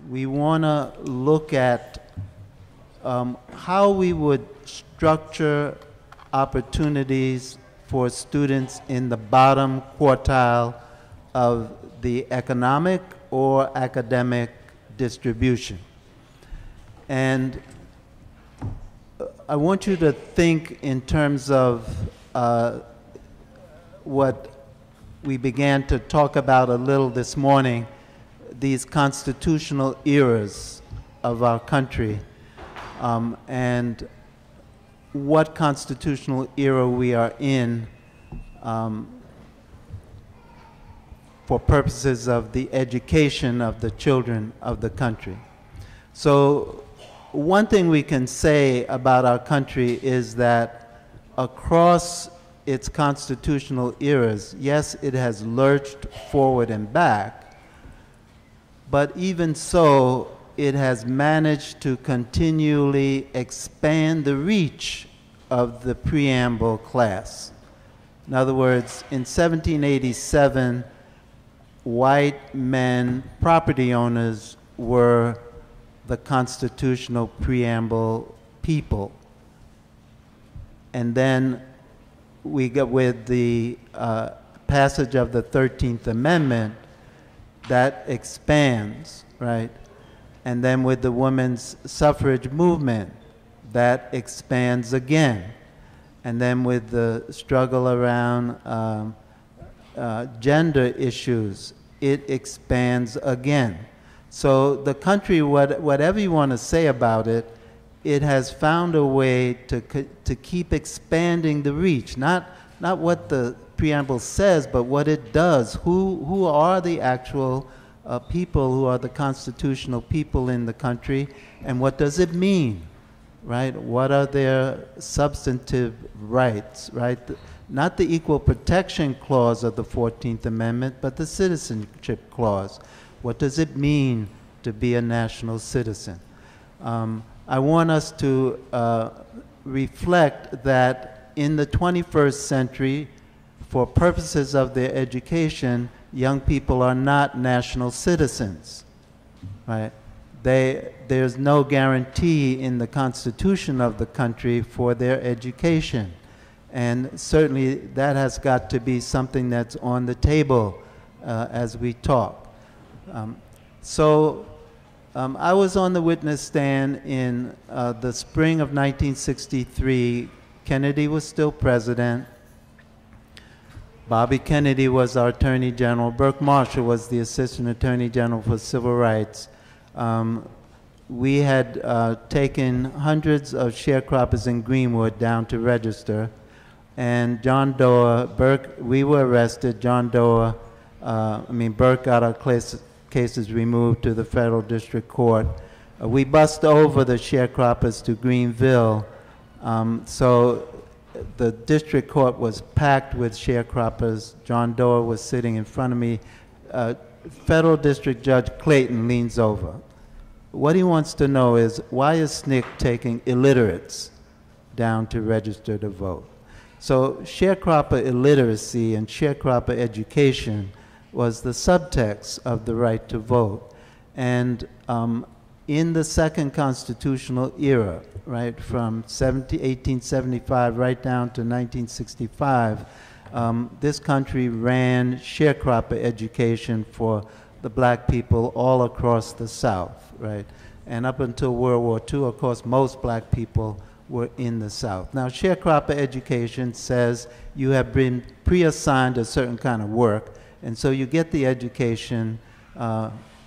We want to look at how we would structure opportunities for students in the bottom quartile of the economic or academic distribution. And I want you to think in terms of what we began to talk about a little this morning, these constitutional eras of our country, and what constitutional era we are in for purposes of the education of the children of the country. So one thing we can say about our country is that across its constitutional eras, yes, it has lurched forward and back, but even so, it has managed to continually expand the reach of the preamble class. In other words, in 1787, white men, property owners, were the constitutional preamble people. And then we got with the passage of the 13th Amendment, that expands, right? And then with the women's suffrage movement, that expands again. And then with the struggle around gender issues, it expands again. So the country, whatever you want to say about it, it has found a way to keep expanding the reach. Not what the preamble says, but what it does. Who are the actual people who are the constitutional people in the country, and what does it mean, right? What are their substantive rights, right? Not the Equal Protection Clause of the 14th Amendment, but the Citizenship Clause. What does it mean to be a national citizen? I want us to reflect that in the 21st century, for purposes of their education, young people are not national citizens, right? There's no guarantee in the Constitution of the country for their education. And certainly that has got to be something that's on the table as we talk. I was on the witness stand in the spring of 1963. Kennedy was still president. Bobby Kennedy was our Attorney General. Burke Marshall was the Assistant Attorney General for Civil Rights. We had taken hundreds of sharecroppers in Greenwood down to register. And John Doe, Burke, we were arrested. John Doe, Burke got our cases removed to the Federal District Court. We bussed over the sharecroppers to Greenville. So the district court was packed with sharecroppers. John Doe was sitting in front of me. Federal District Judge Clayton leans over. What he wants to know is, why is SNCC taking illiterates down to register to vote? So sharecropper illiteracy and sharecropper education was the subtext of the right to vote. And in the second constitutional era, right, from 1875 right down to 1965, this country ran sharecropper education for the black people all across the South, right? And up until World War II, of course, most black people were in the South. Now, sharecropper education says you have been pre-assigned a certain kind of work, and so you get the education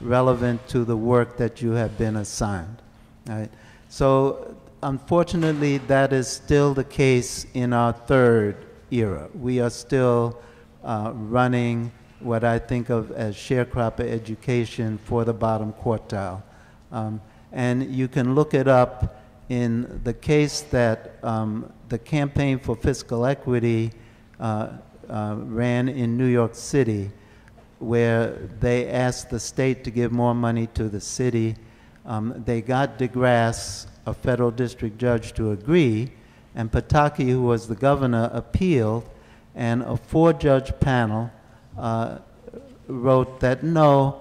relevant to the work that you have been assigned, right? So unfortunately, that is still the case in our third era. We are still running what I think of as sharecropper education for the bottom quartile. And you can look it up in the case that the Campaign for Fiscal Equity ran in New York City, where they asked the state to give more money to the city. They got DeGrasse, a federal district judge, to agree, and Pataki, who was the governor, appealed, and a 4-judge panel wrote that no,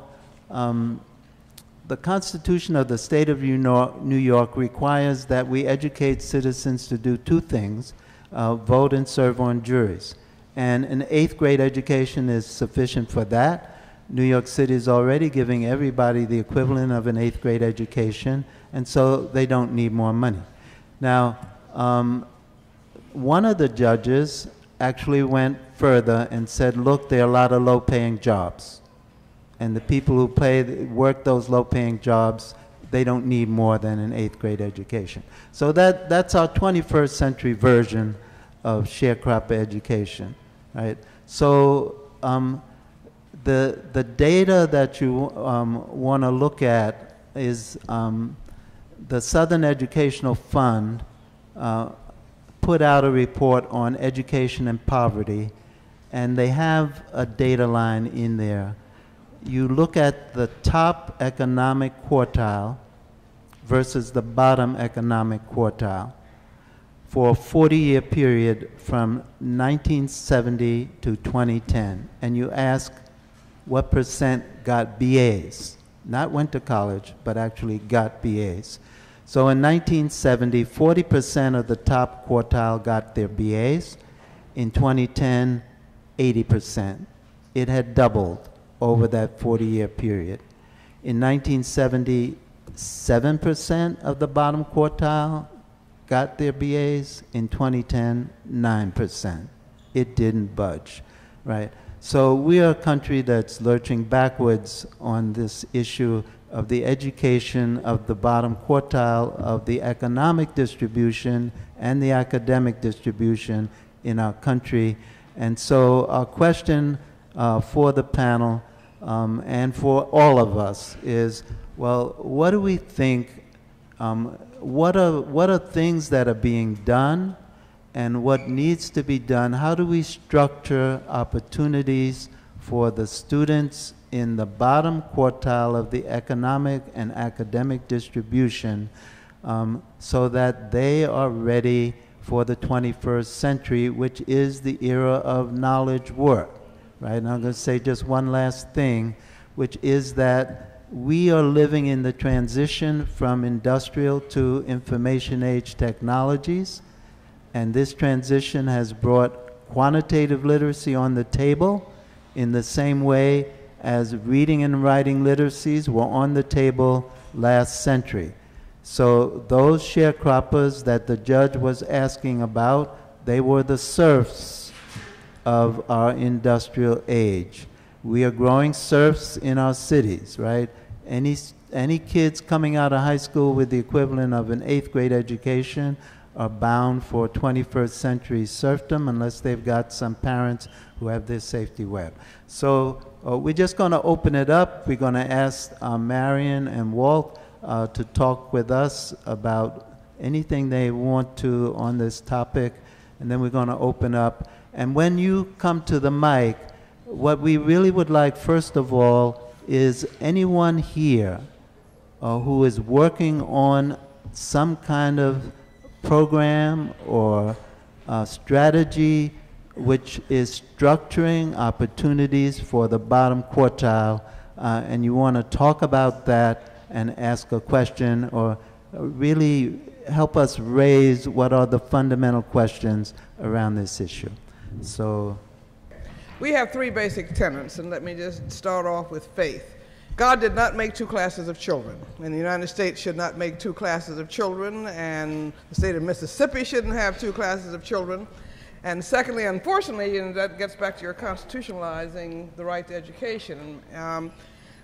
the Constitution of the State of New York requires that we educate citizens to do two things, vote and serve on juries. And an 8th grade education is sufficient for that. New York City is already giving everybody the equivalent of an 8th grade education, and so they don't need more money. Now, one of the judges actually went further and said, look, there are a lot of low-paying jobs. And the people who work those low-paying jobs, they don't need more than an 8th grade education. So that's our 21st century version of sharecropper education, right? So the data that you want to look at is the Southern Educational Fund put out a report on education and poverty, and they have a data line in there. You look at the top economic quartile versus the bottom economic quartile for a 40-year period from 1970 to 2010, and you ask what percent got BAs, not went to college, but actually got BAs. So in 1970, 40% of the top quartile got their BAs. In 2010, 80%. It had doubled over that 40-year period. In 1970, 7% of the bottom quartile got their BAs. In 2010, 9%. It didn't budge, right? So we are a country that's lurching backwards on this issue of the education of the bottom quartile of the economic distribution and the academic distribution in our country. And so our question for the panel and for all of us is, well, what do we think, what are things that are being done and what needs to be done? How do we structure opportunities for the students in the bottom quartile of the economic and academic distribution so that they are ready for the 21st century, which is the era of knowledge work, right? And I'm going to say just one last thing, which is that we are living in the transition from industrial to information age technologies, and this transition has brought quantitative literacy on the table in the same way as reading and writing literacies were on the table last century. So those sharecroppers that the judge was asking about, they were the serfs of our industrial age. We are growing serfs in our cities, right? Any kids coming out of high school with the equivalent of an 8th grade education are bound for 21st century serfdom unless they've got some parents who have their safety web. So we're just going to open it up. We're going to ask Marion and Walt to talk with us about anything they want to on this topic, and then we're going to open up. And when you come to the mic, what we really would like, first of all, is anyone here who is working on some kind of program or strategy which is structuring opportunities for the bottom quartile, and you want to talk about that and ask a question or really help us raise what are the fundamental questions around this issue. So we have three basic tenets, and let me just start off with faith. God did not make two classes of children, and the United States should not make two classes of children, and the state of Mississippi shouldn't have two classes of children. And secondly, unfortunately, and that gets back to your constitutionalizing the right to education,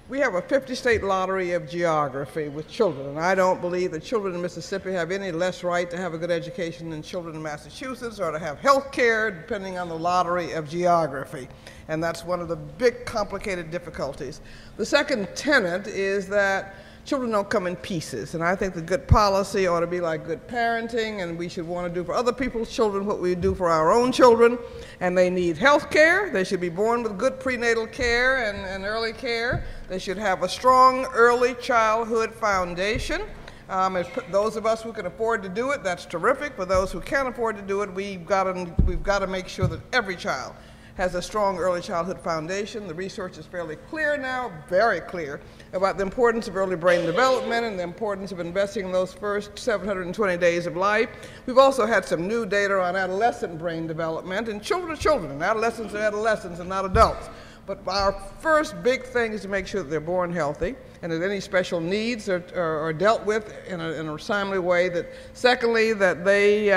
we have a 50-state lottery of geography with children, and I don't believe that children in Mississippi have any less right to have a good education than children in Massachusetts or to have health care, depending on the lottery of geography. And that's one of the big, complicated difficulties. The second tenet is that children don't come in pieces, and I think the good policy ought to be like good parenting, and we should want to do for other people's children what we do for our own children. And they need health care. They should be born with good prenatal care and early care. They should have a strong early childhood foundation. Those of us who can afford to do it, that's terrific. For those who can't afford to do it, we've got to make sure that every child has a strong early childhood foundation. The research is fairly clear now, very clear, about the importance of early brain development and the importance of investing in those first 720 days of life. We've also had some new data on adolescent brain development, and children are children, and adolescents are adolescents and not adults. But our first big thing is to make sure that they're born healthy and that any special needs are dealt with in a timely way. That secondly, that they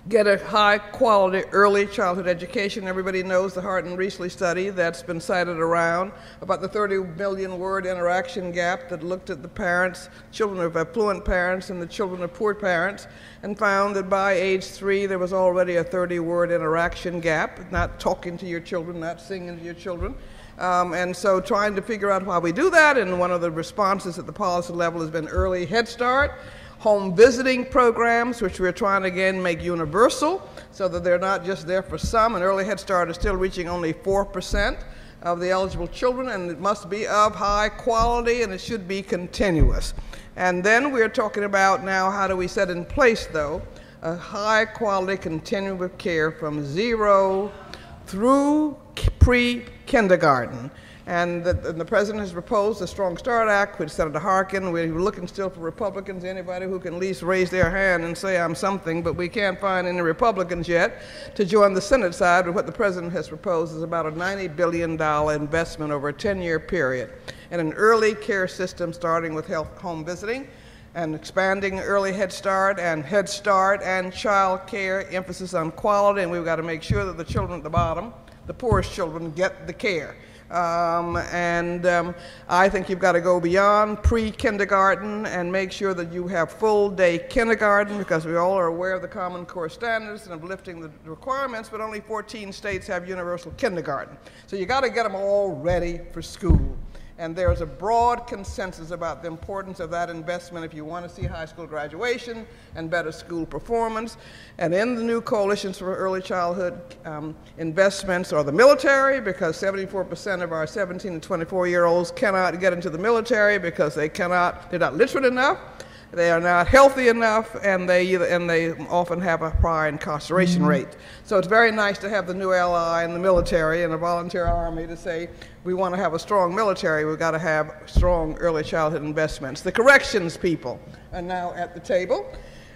get a high-quality early childhood education. Everybody knows the Hart and Riesling study that's been cited around about the 30 million word interaction gap that looked at the parents, children of affluent parents and the children of poor parents, and found that by age 3 there was already a 30-word interaction gap, not talking to your children, not singing to your children. And so trying to figure out how we do that, and one of the responses at the policy level has been early Head Start, home visiting programs, which we're trying to again make universal so that they're not just there for some, and early Head Start is still reaching only 4% of the eligible children, and it must be of high quality and it should be continuous. And then we're talking about now how do we set in place, though, a high quality continuum of care from 0 through pre-kindergarten. And the President has proposed a Strong Start Act with Senator Harkin. We're looking still for Republicans, anybody who can at least raise their hand and say I'm something, but we can't find any Republicans yet to join the Senate side with what the President has proposed is about a $90 billion investment over a 10-year period in an early care system starting with home visiting and expanding early Head Start and child care, emphasis on quality, and we've got to make sure that the children at the bottom, the poorest children, get the care. I think you've got to go beyond pre-kindergarten and make sure that you have full-day kindergarten, because we all are aware of the Common Core standards and of lifting the requirements, but only 14 states have universal kindergarten. So you got to get them all ready for school. And there's a broad consensus about the importance of that investment if you want to see high school graduation and better school performance. And in the new coalitions for early childhood investments are the military, because 74% of our 17 to 24-year-olds cannot get into the military because they're not literate enough, they are not healthy enough, and they often have a high incarceration rate. So it's very nice to have the new ally in the military and a volunteer army to say we want to have a strong military, we've got to have strong early childhood investments. The corrections people are now at the table,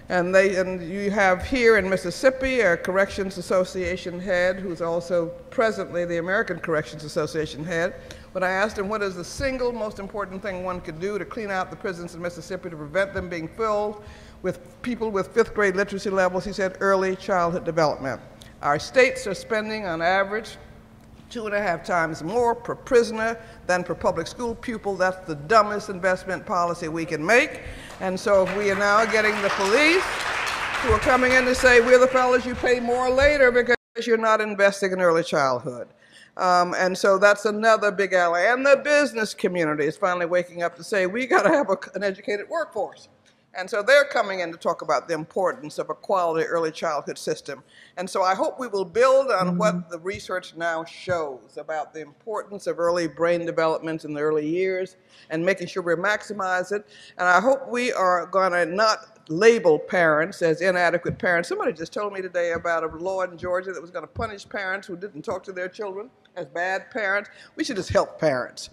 and you have here in Mississippi a Corrections Association head who's also presently the American Corrections Association head. When I asked him what is the single most important thing one could do to clean out the prisons in Mississippi to prevent them being filled with people with 5th grade literacy levels, he said early childhood development. Our states are spending on average 2.5 times more per prisoner than per public school pupil. That's the dumbest investment policy we can make. And so if we are now getting the police who are coming in to say, we're the fellas you pay more later because you're not investing in early childhood. And so that's another big ally. And the business community is finally waking up to say, we got to have an educated workforce. And so they're coming in to talk about the importance of a quality early childhood system. And so I hope we will build on what the research now shows about the importance of early brain development in the early years and making sure we maximize it. And I hope we are going to not label parents as inadequate parents. Somebody just told me today about a law in Georgia that was going to punish parents who didn't talk to their children as bad parents. We should just help parents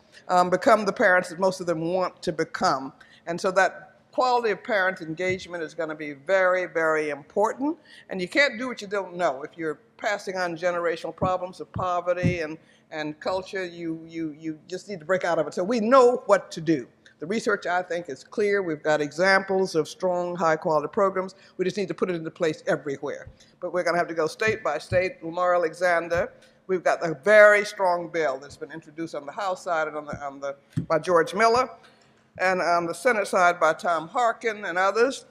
become the parents that most of them want to become. And so that quality of parent engagement is going to be very, very important. And you can't do what you don't know. If you're passing on generational problems of poverty and culture, you just need to break out of it. So we know what to do. The research, I think, is clear. We've got examples of strong, high-quality programs. We just need to put it into place everywhere. But we're going to have to go state by state. Lamar Alexander, we've got a very strong bill that's been introduced on the House side and by George Miller, and on the Senate side by Tom Harkin and others.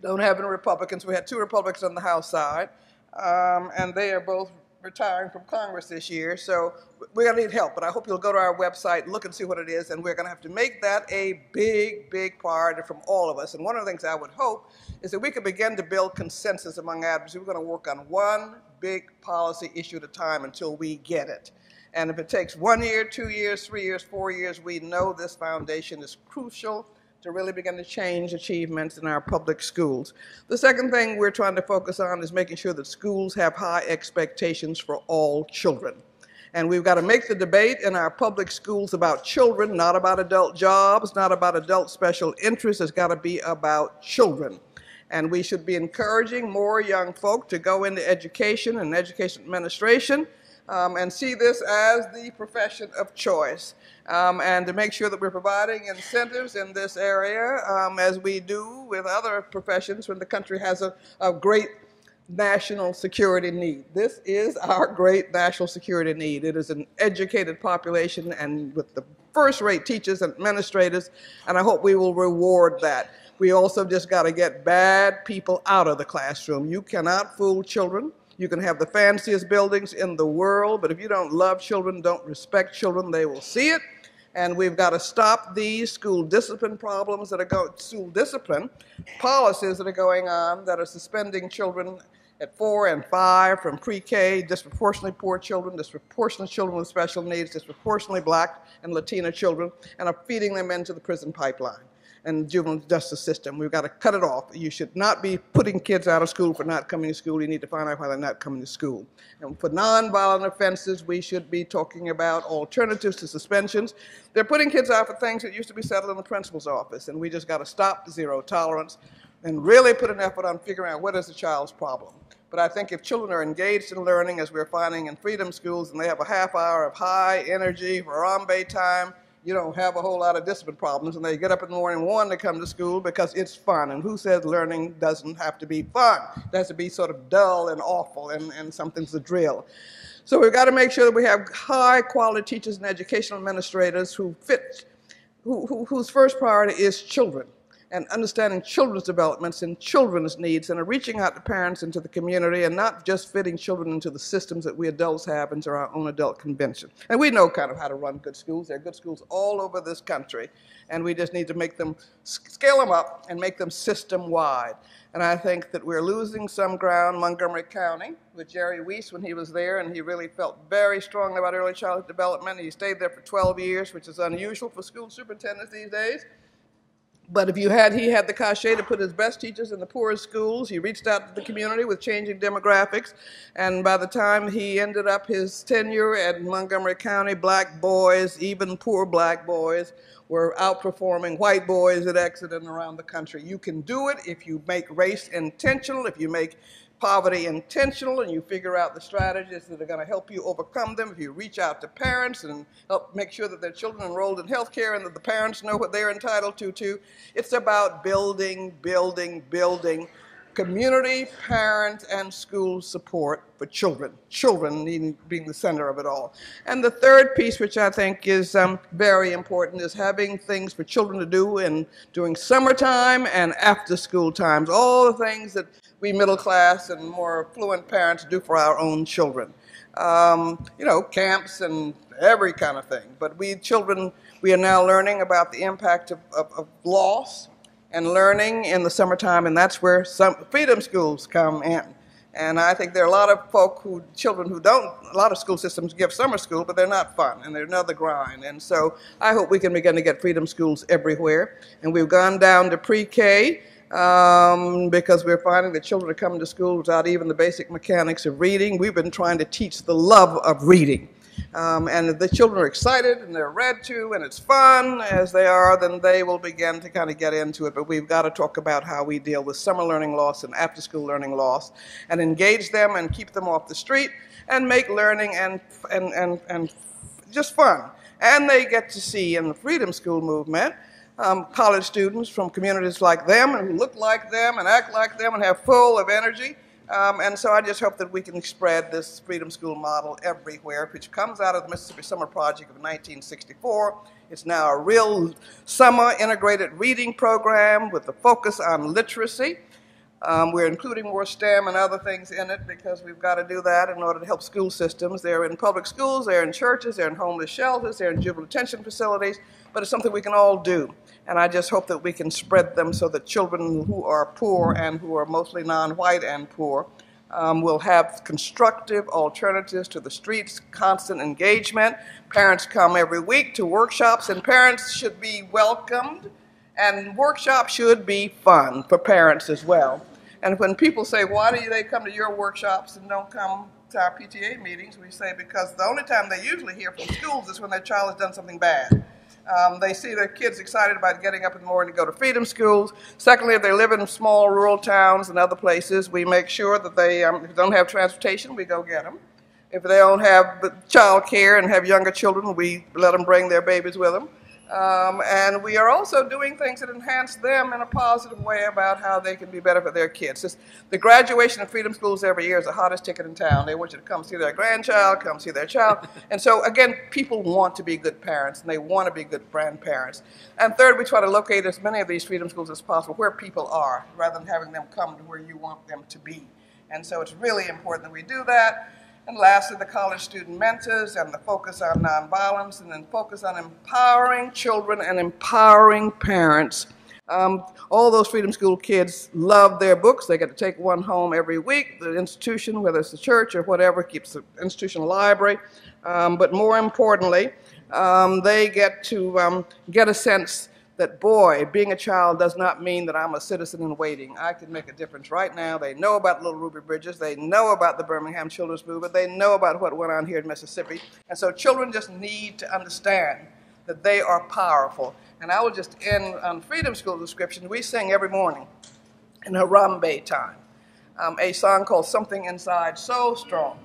Don't have any Republicans. We had 2 Republicans on the House side, and they are both retiring from Congress this year, so we're going to need help. But I hope you'll go to our website, look and see what it is, and we're going to have to make that a big, big priority from all of us. And one of the things I would hope is that we can begin to build consensus among advocates. We're going to work on one big policy issue at a time until we get it. And if it takes 1 year, 2 years, 3 years, 4 years, we know this foundation is crucial to really begin to change achievements in our public schools. The second thing we're trying to focus on is making sure that schools have high expectations for all children. And we've got to make the debate in our public schools about children, not about adult jobs, not about adult special interests. It's got to be about children. And we should be encouraging more young folk to go into education and education administration and see this as the profession of choice. And to make sure that we're providing incentives in this area as we do with other professions when the country has a great national security need. This is our great national security need. It is an educated population and with the first-rate teachers and administrators, and I hope we will reward that. We also just got to get bad people out of the classroom. You cannot fool children. You can have the fanciest buildings in the world, but if you don't love children, don't respect children, they will see it. And we've got to stop these school discipline problems that are school discipline policies that are going on that are suspending children at 4 and 5 from pre-K, disproportionately poor children, disproportionately children with special needs, disproportionately Black and Latina children, and are feeding them into the prison pipeline and juvenile justice system. We've got to cut it off. You should not be putting kids out of school for not coming to school. You need to find out why they're not coming to school. And for nonviolent offenses, we should be talking about alternatives to suspensions. They're putting kids out for things that used to be settled in the principal's office, and we just got to stop the zero tolerance and really put an effort on figuring out what is the child's problem. But I think if children are engaged in learning, as we're finding in freedom schools, and they have a half hour of high energy, Harambe time, you don't have a whole lot of discipline problems, and they get up in the morning and want to come to school because it's fun. And who says learning doesn't have to be fun? It has to be sort of dull and awful, and something's a drill. So we've got to make sure that we have high-quality teachers and educational administrators who fit, whose first priority is children, and understanding children's developments and children's needs, and are reaching out to parents and to the community, and not just fitting children into the systems that we adults have into our own adult convention. And we know kind of how to run good schools. There are good schools all over this country, and we just need to make them, scale them up and make them system-wide. And I think that we're losing some ground. Montgomery County, with Jerry Weiss when he was there, and he really felt very strongly about early childhood development. He stayed there for 12 years, which is unusual for school superintendents these days. But if he had the cachet to put his best teachers in the poorest schools, he reached out to the community with changing demographics, and by the time he ended up his tenure at Montgomery County, Black boys, even poor Black boys, were outperforming white boys at Exeter and around the country. You can do it if you make race intentional, if you make poverty intentional, and you figure out the strategies that are going to help you overcome them. If you reach out to parents and help make sure that their children are enrolled in health care and that the parents know what they're entitled to too. It's about building community, parent, and school support for children. Children being the center of it all. And the third piece, which I think is very important, is having things for children to do during summertime and after school times. All the things that we middle class and more affluent parents do for our own children. You know, camps and every kind of thing. But we children, we are now learning about the impact of loss and learning in the summertime, and that's where some freedom schools come in. And I think there are a lot of children who don't, a lot of school systems give summer school, but they're not fun, and they're another grind. And so I hope we can begin to get freedom schools everywhere. And we've gone down to pre-K because we're finding that children are coming to school without even the basic mechanics of reading. We've been trying to teach the love of reading. And the children are excited and they're read to and it's fun as they are, then they will begin to kind of get into it. But we've got to talk about how we deal with summer learning loss and after-school learning loss and engage them and keep them off the street and make learning and just fun. And they get to see in the Freedom School movement college students from communities like them and who look like them and act like them and have full of energy. And so I just hope that we can spread this Freedom School model everywhere, which comes out of the Mississippi Summer Project of 1964. It's now a real summer integrated reading program with a focus on literacy. We're including more STEM and other things in it because we've got to do that in order to help school systems. They're in public schools, they're in churches, they're in homeless shelters, they're in juvenile detention facilities, but it's something we can all do. And I just hope that we can spread them so that children who are poor and who are mostly non-white and poor will have constructive alternatives to the streets, constant engagement. Parents come every week to workshops, and parents should be welcomed And workshops should be fun for parents as well. And when people say, why do they come to your workshops and don't come to our PTA meetings, we say because the only time they usually hear from schools is when their child has done something bad. They see their kids excited about getting up in the morning to go to freedom schools. Secondly, if they live in small rural towns and other places, we make sure that they, if they don't have transportation, we go get them. If they don't have child care and have younger children, we let them bring their babies with them. And we are also doing things that enhance them in a positive way about how they can be better for their kids. The graduation of freedom schools every year is the hottest ticket in town. They want you to come see their grandchild, come see their child. And so, again, people want to be good parents, and they want to be good grandparents. And third, we try to locate as many of these freedom schools as possible where people are, rather than having them come to where you want them to be. And so it's really important that we do that. And lastly, the college student mentors and the focus on nonviolence and then focus on empowering children and empowering parents. All those freedom school kids love their books. They get to take one home every week. The institution, whether it's the church or whatever, keeps the institutional library. But more importantly, they get to get a sense that, boy, being a child does not mean that I'm a citizen in waiting. I can make a difference right now. They know about Little Ruby Bridges. They know about the Birmingham Children's Movement. They know about what went on here in Mississippi. And so children just need to understand that they are powerful. And I will just end on freedom school description. We sing every morning in Harambe time a song called Something Inside So Strong.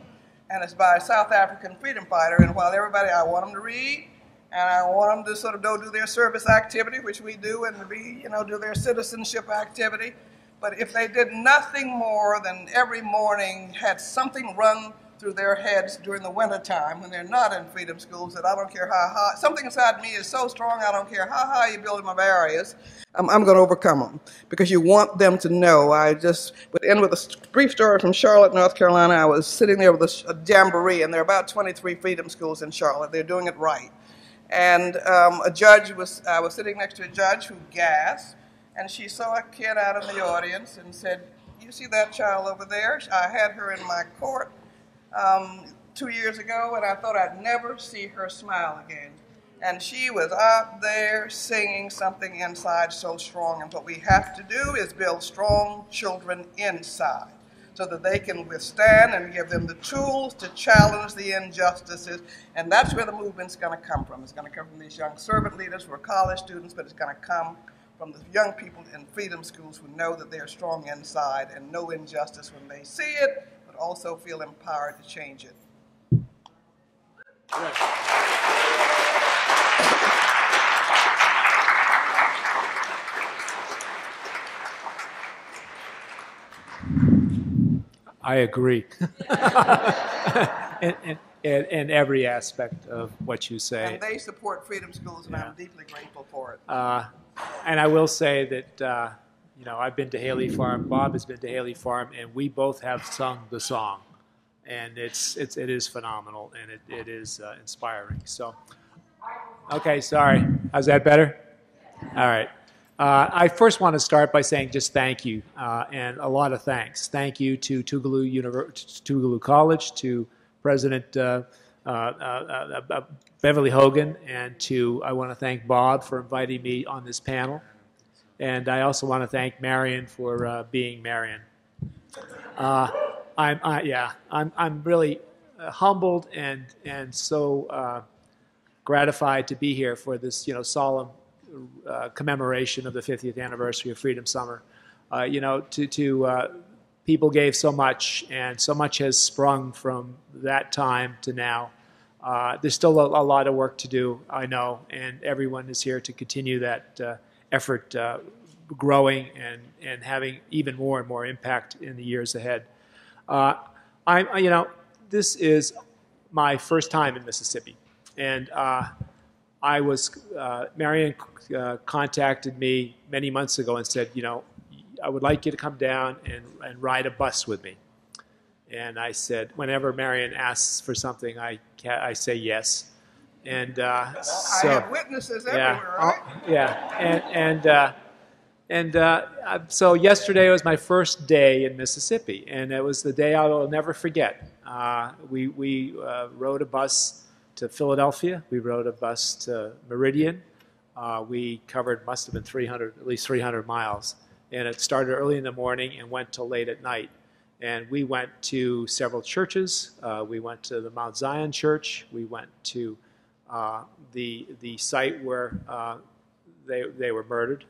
And it's by a South African freedom fighter. And while everybody, I want them to read, and I want them to sort of go do their service activity, which we do, and do their citizenship activity. But if they did nothing more than every morning had something run through their heads during the winter time when they're not in freedom schools, that I don't care how high, something inside me is so strong, I don't care how high you build my barriers, I'm going to overcome them. Because you want them to know. I just would end with a brief story from Charlotte, North Carolina. I was sitting there with a jamboree, and there are about 23 freedom schools in Charlotte. They're doing it right. And I was sitting next to a judge who gasped, and she saw a kid out in the audience and said, you see that child over there? I had her in my court 2 years ago, and I thought I'd never see her smile again. And she was out there singing Something Inside So Strong, and what we have to do is build strong children inside, so that they can withstand and give them the tools to challenge the injustices. And that's where the movement's going to come from. It's going to come from these young servant leaders who are college students, but it's going to come from the young people in freedom schools who know that they are strong inside and know injustice when they see it, but also feel empowered to change it. I agree. in every aspect of what you say. And they support freedom schools, and I'm deeply grateful for it. And I will say that, I've been to Haley Farm, Bob has been to Haley Farm, and we both have sung the song. And it is phenomenal, and it is inspiring. So, okay, sorry. How's that better? All right. I first want to start by saying just thank you, and a lot of thanks. Thank you to Tougaloo College, to President Beverly Hogan, and I want to thank Bob for inviting me on this panel. And I also want to thank Marion for being Marion. I'm really humbled and so gratified to be here for this solemn commemoration of the 50th anniversary of Freedom Summer. People gave so much, and so much has sprung from that time to now. There's still a lot of work to do, I know, and everyone is here to continue that effort growing and having even more and more impact in the years ahead. This is my first time in Mississippi, and Marion contacted me many months ago and said, I would like you to come down and ride a bus with me. And I said, whenever Marion asks for something, I say yes. And I have witnesses everywhere, right? So yesterday was my first day in Mississippi, and it was the day I will never forget. We rode a bus to Philadelphia. We rode a bus to Meridian. We covered, must have been 300, at least 300 miles. And it started early in the morning and went till late at night. And we went to several churches. We went to the Mount Zion Church. We went to the site where they were murdered,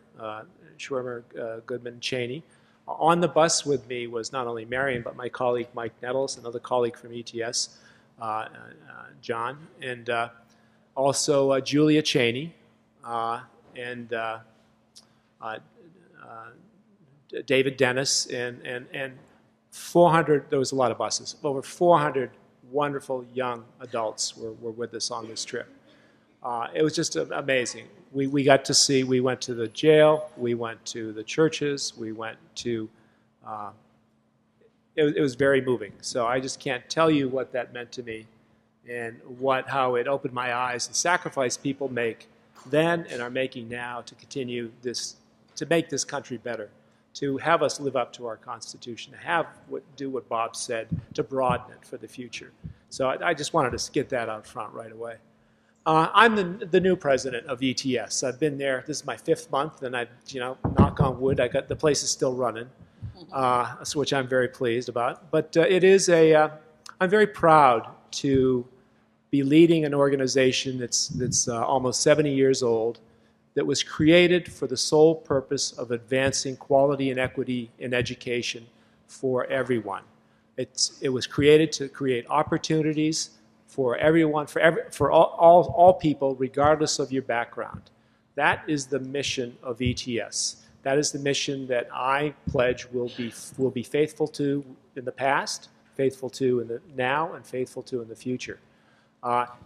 Schwimmer, Goodman, and Cheney. On the bus with me was not only Marion, but my colleague Mike Nettles, another colleague from ETS, John, and also Julia Cheney, and David Dennis, and 400, there was a lot of buses, over 400 wonderful young adults were with us on this trip. It was just amazing. We got to see, we went to the jail, we went to the churches, we went to, it was very moving. So I just can't tell you what that meant to me and how it opened my eyes, the sacrifice people make then and are making now to continue this, to make this country better, to have us live up to our Constitution, to do what Bob said, to broaden it for the future. So I just wanted to get that out front right away. I'm the new president of ETS. I've been there. This is my 5th month, and knock on wood, the place is still running, which I'm very pleased about. But I'm very proud to be leading an organization that's almost 70 years old, that was created for the sole purpose of advancing quality and equity in education for everyone. It was created to create opportunities for everyone, for all people, regardless of your background. That is the mission of ETS. That is the mission that I pledge will be faithful to in the past, faithful to in the now, and faithful to in the future.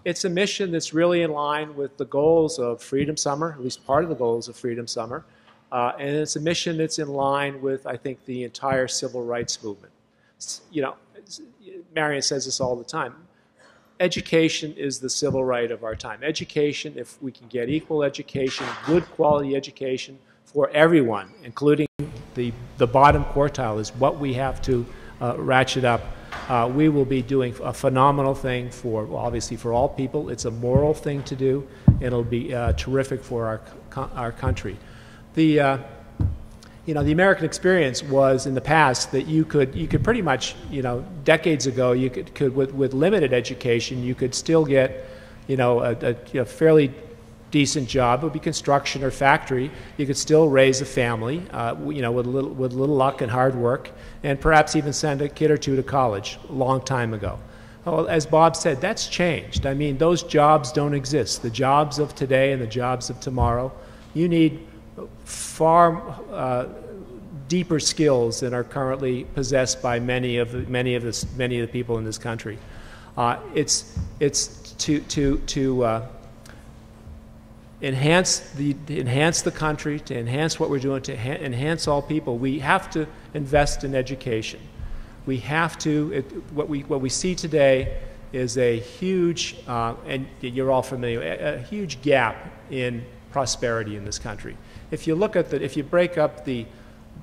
It's a mission that's really in line with the goals of Freedom Summer, at least part of the goals of Freedom Summer, and it's a mission that's in line with, I think, the entire civil rights movement. Marion says this all the time. Education is the civil right of our time. Education, if we can get equal education, good quality education for everyone, including the bottom quartile, is what we have to ratchet up. We will be doing a phenomenal thing obviously for all people. It's a moral thing to do, and it'll be terrific for our country. The American experience was in the past that you could pretty much, decades ago, you could with limited education, you could still get, a fairly decent job. It would be construction or factory. You could still raise a family, with a little luck and hard work, and perhaps even send a kid or two to college a long time ago. Well, as Bob said, that's changed. I mean, those jobs don't exist. The jobs of today and the jobs of tomorrow, you need far deeper skills than are currently possessed by many of the people in this country. It's to enhance the country, to enhance what we're doing, to enhance all people. We have to invest in education. We have to. What we see today is a huge, and you're all familiar, a huge gap in prosperity in this country. If you look at if you break up the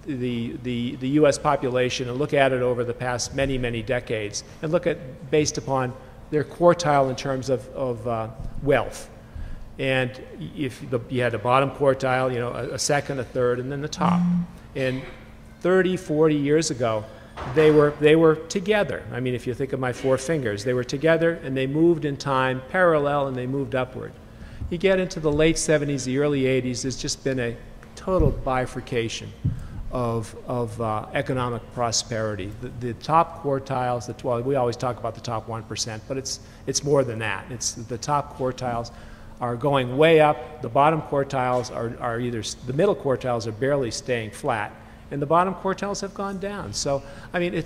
U.S. population and look at it over the past many decades, and look at based upon their quartile in terms of wealth, and if you had the bottom quartile, a second, a third, and then the top. And 30, 40 years ago, they were together. I mean, if you think of my 4 fingers, they were together and they moved in time parallel and they moved upward. You get into the late 70s, the early 80s, there's just been a total bifurcation of economic prosperity. The top quartiles, we always talk about the top 1%, but it's more than that. It's the top quartiles are going way up. The bottom quartiles are either, the middle quartiles are barely staying flat, and the bottom quartiles have gone down. So, I mean,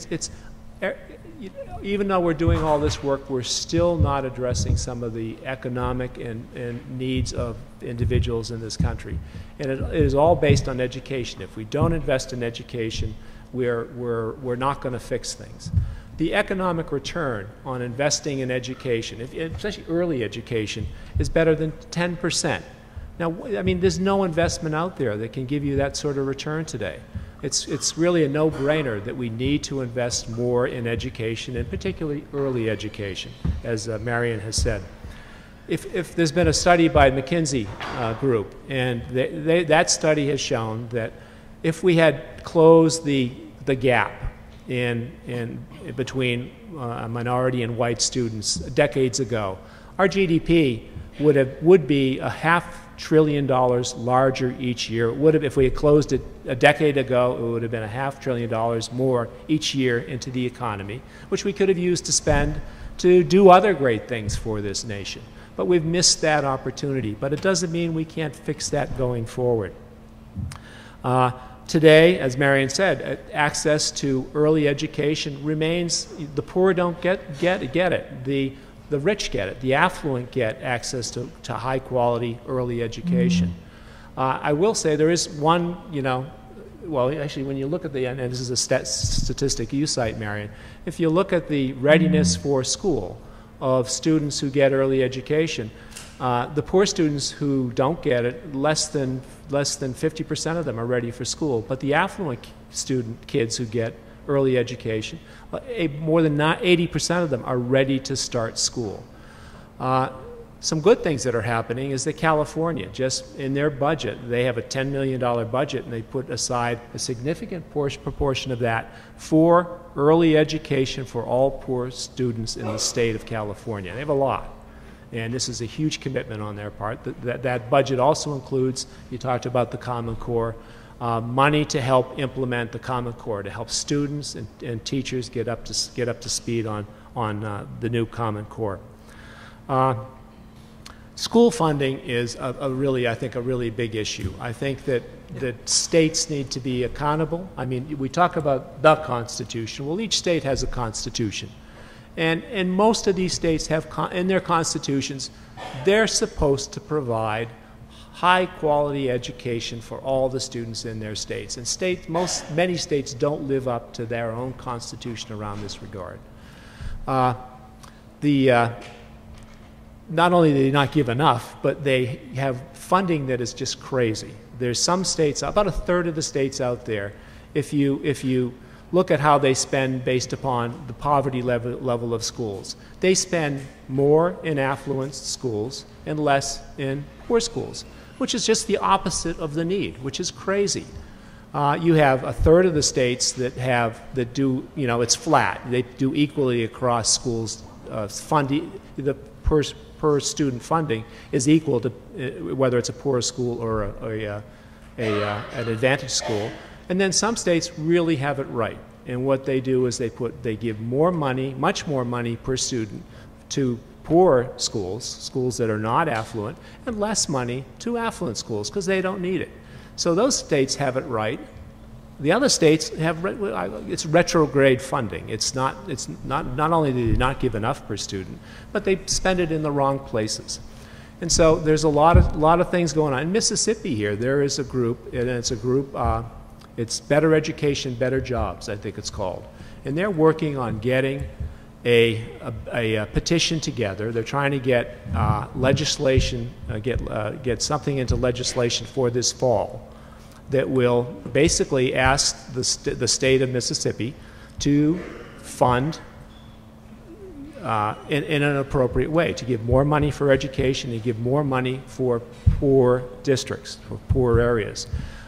even though we're doing all this work, we're still not addressing some of the economic and needs of individuals in this country. And it is all based on education. If we don't invest in education, we're not going to fix things. The economic return on investing in education, especially early education, is better than 10%. Now, I mean, there's no investment out there that can give you that sort of return today. It's really a no-brainer that we need to invest more in education, and particularly early education, as Marion has said. if there's been a study by McKinsey group, and that study has shown that if we had closed the gap in between minority and white students decades ago, our GDP would be $500 billion larger each year. It would have, if we had closed it a decade ago, it would have been $500 billion more each year into the economy, which we could have used to spend to do other great things for this nation. But we've missed that opportunity. But it doesn't mean we can't fix that going forward. Today, as Marion said, access to early education remains, the poor don't get it. The rich get it. The affluent get access to high quality early education. I will say there is one, well, actually, when you look at and this is a statistic you cite, Marion, if you look at the readiness for school of students who get early education, the poor students who don't get it, less than 50% of them are ready for school. But the affluent kids who get early education, more than 80% of them are ready to start school. Some good things that are happening is that California, just in their budget, they have a $10 million budget, and they put aside a significant proportion of that for early education for all poor students in the state of California. They have a lot. And this is a huge commitment on their part. That budget also includes, you talked about the Common Core, money to help implement the Common Core, to help students and teachers get up to speed on the new Common Core. School funding is I think, a really big issue. I think that states need to be accountable. I mean, we talk about the Constitution. Well, each state has a Constitution. And most of these states have, in their constitutions, they're supposed to provide high-quality education for all the students in their states. And many states don't live up to their own constitution around this regard. Not only do they not give enough, but they have funding that is just crazy. There's some states, about a third of the states out there, if you look at how they spend based upon the poverty level of schools. They spend more in affluent schools and less in poor schools, which is just the opposite of the need, which is crazy. You have a third of the states that do, it's flat. They do equally across schools. The per student funding is equal to whether it's a poor school or an advantaged school. And then some states really have it right. And what they do is they give more money, much more money per student to poor schools that are not affluent, and less money to affluent schools because they don't need it. So those states have it right. The other states have it's retrograde funding. It's not only do they not give enough per student, but they spend it in the wrong places. And so there's a lot of things going on. In Mississippi here, there is a group, and it's a group, it's Better Education, Better Jobs, I think it's called. And they're working on getting a petition together. They're trying to get legislation, get something into legislation for this fall that will basically ask the state of Mississippi to fund in an appropriate way, to give more money for education and give more money for poor districts, for poor areas.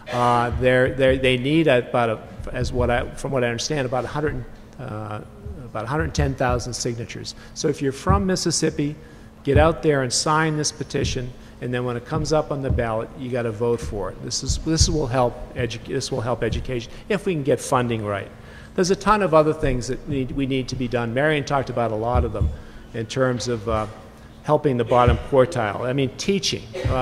They need from what I understand, about 110,000 signatures. So if you're from Mississippi, get out there and sign this petition, and then when it comes up on the ballot, you got to vote for it. This will help education if we can get funding right. There's a ton of other things that we need to be done. Marion talked about a lot of them in terms of helping the bottom quartile. I mean, teaching.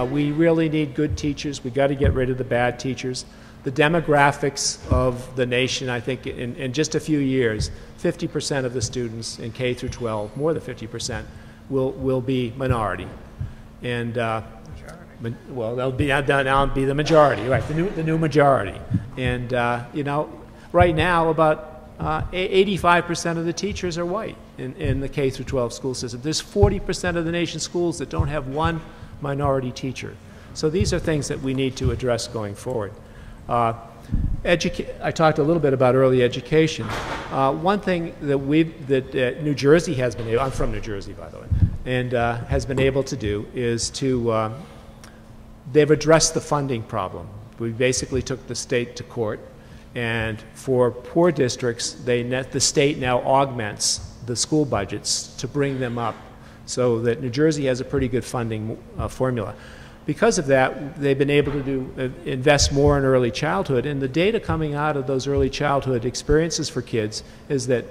We really need good teachers. We got to get rid of the bad teachers. The demographics of the nation, I think, in just a few years, 50% of the students in K through 12, more than 50%, will be minority. And well, they'll be now be the majority, right? The new majority. And right now, about 85% of the teachers are white in the K through 12 school system. There's 40% of the nation's schools that don't have one minority teacher. So these are things that we need to address going forward. I talked a little bit about early education. One thing that New Jersey has been able, I'm from New Jersey, by the way, and has been able to do is to, they've addressed the funding problem. We basically took the state to court, and for poor districts, the state now augments the school budgets to bring them up so that New Jersey has a pretty good funding formula. Because of that, they've been able to invest more in early childhood, and the data coming out of those early childhood experiences for kids is that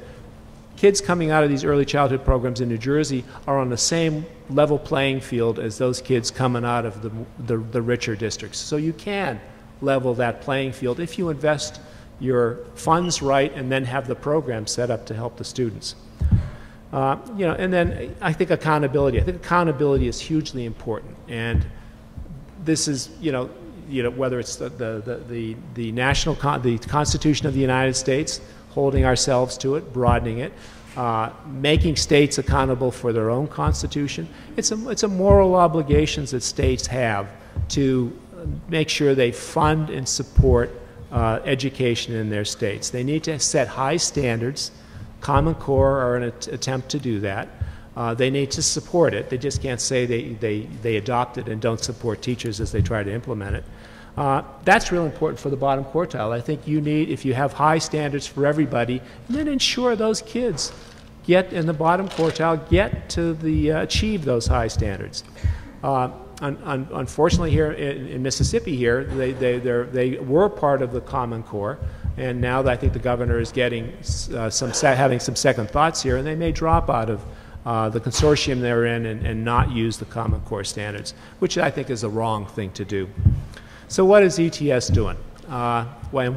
kids coming out of these early childhood programs in New Jersey are on the same level playing field as those kids coming out of the richer districts. So you can level that playing field if you invest your funds right and then have the program set up to help the students. You know, and then I think accountability. I think accountability is hugely important, and this is, you know, whether it's the Constitution of the United States, holding ourselves to it, broadening it, making states accountable for their own constitution. It's a moral obligations that states have to make sure they fund and support education in their states. They need to set high standards. Common Core are an attempt to do that. They need to support it. They just can't say they adopt it and don't support teachers as they try to implement it. That's real important for the bottom quartile. I think you need, if you have high standards for everybody, then ensure those kids get in the bottom quartile, get to achieve those high standards. Unfortunately, here in Mississippi, here they were part of the Common Core, and now that I think the governor is getting having some second thoughts here, and they may drop out of the consortium they're in and not use the Common Core standards, which I think is the wrong thing to do. So what is ETS doing? Why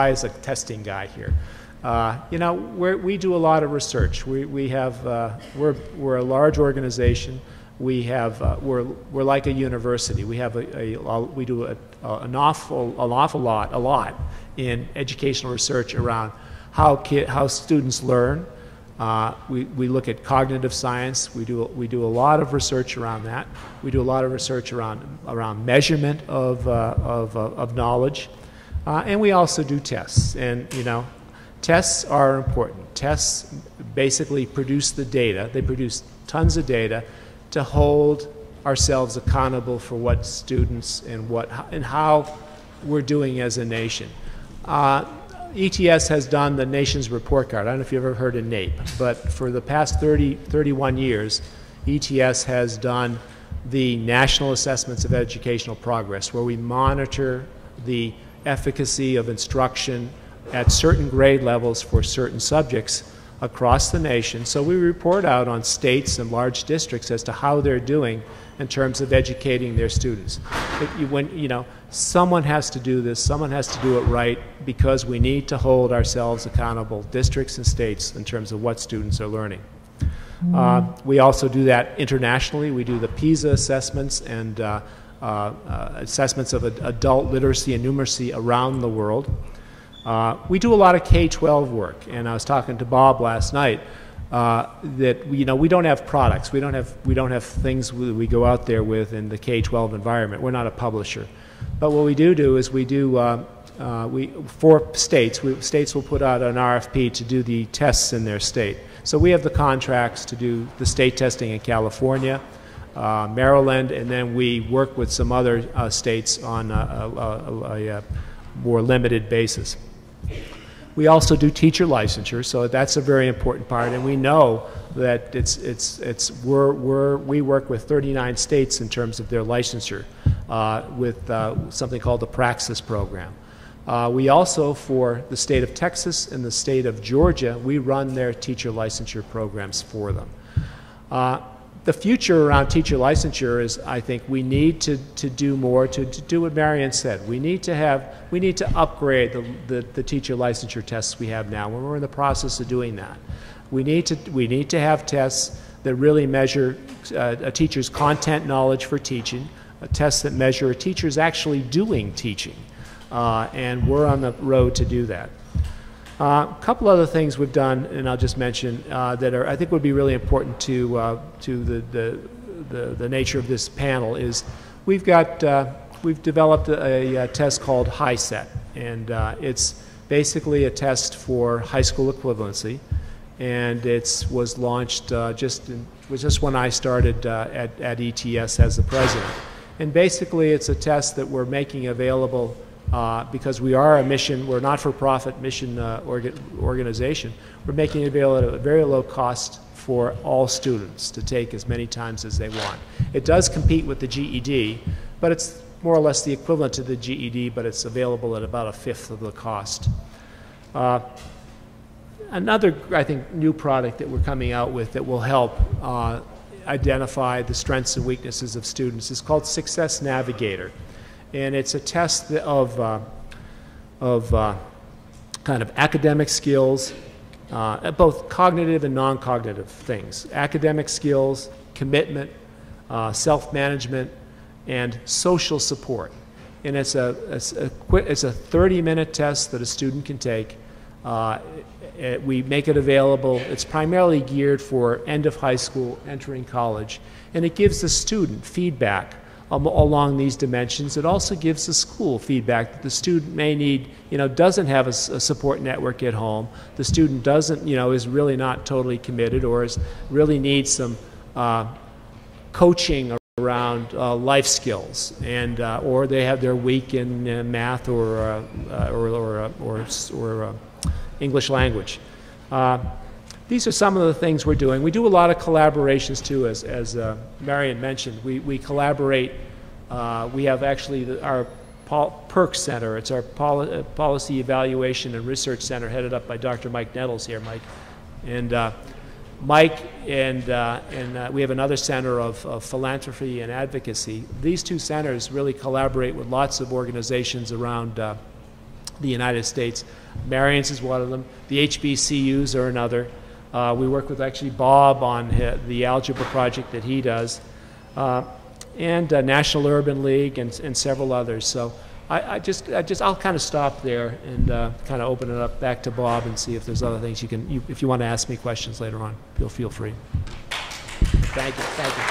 is a testing guy here? You know, we do a lot of research. We're a large organization. We're like a university. We do an awful lot in educational research around how students learn. We look at cognitive science. We do a lot of research around that. We do a lot of research around measurement of knowledge, and we also do tests. And you know, tests are important. Tests basically produce the data. They produce tons of data to hold ourselves accountable for what students and how we're doing as a nation. ETS has done the nation's report card. I don't know if you've ever heard of NAEP, but for the past 31 years, ETS has done the National Assessments of Educational Progress, where we monitor the efficacy of instruction at certain grade levels for certain subjects across the nation. So we report out on states and large districts as to how they're doing in terms of educating their students. Someone has to do this, someone has to do it right, because we need to hold ourselves accountable, districts and states, in terms of what students are learning. We also do that internationally. We do the PISA assessments and assessments of adult literacy and numeracy around the world. We do a lot of K-12 work, and I was talking to Bob last night that we don't have products, we don't have things we go out there with in the K-12 environment. We're not a publisher, but what we do is for states, states will put out an RFP to do the tests in their state. So we have the contracts to do the state testing in California, Maryland, and then we work with some other states on a more limited basis. We also do teacher licensure, so that's a very important part, and we know that we work with 39 states in terms of their licensure with something called the Praxis program. We also, for the state of Texas and the state of Georgia, we run their teacher licensure programs for them. The future around teacher licensure is, I think, we need to do more to do what Marianne said. We need to upgrade the teacher licensure tests we have now. We're in the process of doing that. We need to have tests that really measure a teacher's content knowledge for teaching, tests that measure a teacher's actually doing teaching, and we're on the road to do that. A couple other things we've done, and I'll just mention, that I think would be really important to the nature of this panel is we've developed a test called HiSET, and it's basically a test for high school equivalency. and it was launched just when I started at ETS as the president. And basically, it's a test that we're making available because we are we're a not-for-profit mission organization. We're making it available at a very low cost for all students to take as many times as they want. It does compete with the GED, but it's more or less the equivalent to the GED, but it's available at about a fifth of the cost. Another, I think, new product that we're coming out with that will help identify the strengths and weaknesses of students is called Success Navigator. And it's a test of kind of academic skills, both cognitive and non-cognitive things. Academic skills, commitment, self-management, and social support. And it's a 30-minute test that a student can take. We make it available. It's primarily geared for end of high school, entering college. And it gives the student feedback along these dimensions. It also gives the school feedback that the student may need, doesn't have a support network at home. The student doesn't, is really not totally committed or really needs some coaching around life skills, and or they're weak in math or English language. These are some of the things we're doing. We do a lot of collaborations too, as Marion mentioned. We collaborate. We have actually our PERC Center. It's our Policy Evaluation and Research Center, headed up by Dr. Mike Nettles here, Mike. And Mike and we have another center of philanthropy and advocacy. These two centers really collaborate with lots of organizations around the United States. Marion's is one of them. The HBCUs are another. We work with actually Bob on the algebra project that he does, and National Urban League and several others. So I'll kind of stop there and kind of open it up back to Bob and see if there's other things if you want to ask me questions later on, feel free. Thank you. Thank you.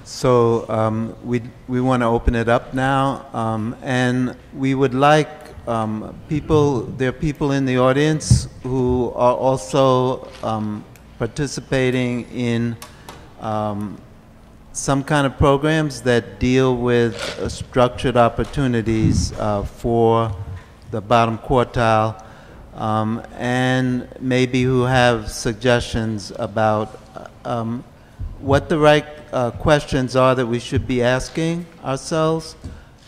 So we want to open it up now, and we would like there are people in the audience who are also participating in some kind of programs that deal with structured opportunities for the bottom quartile, and maybe who have suggestions about what the right questions are that we should be asking ourselves,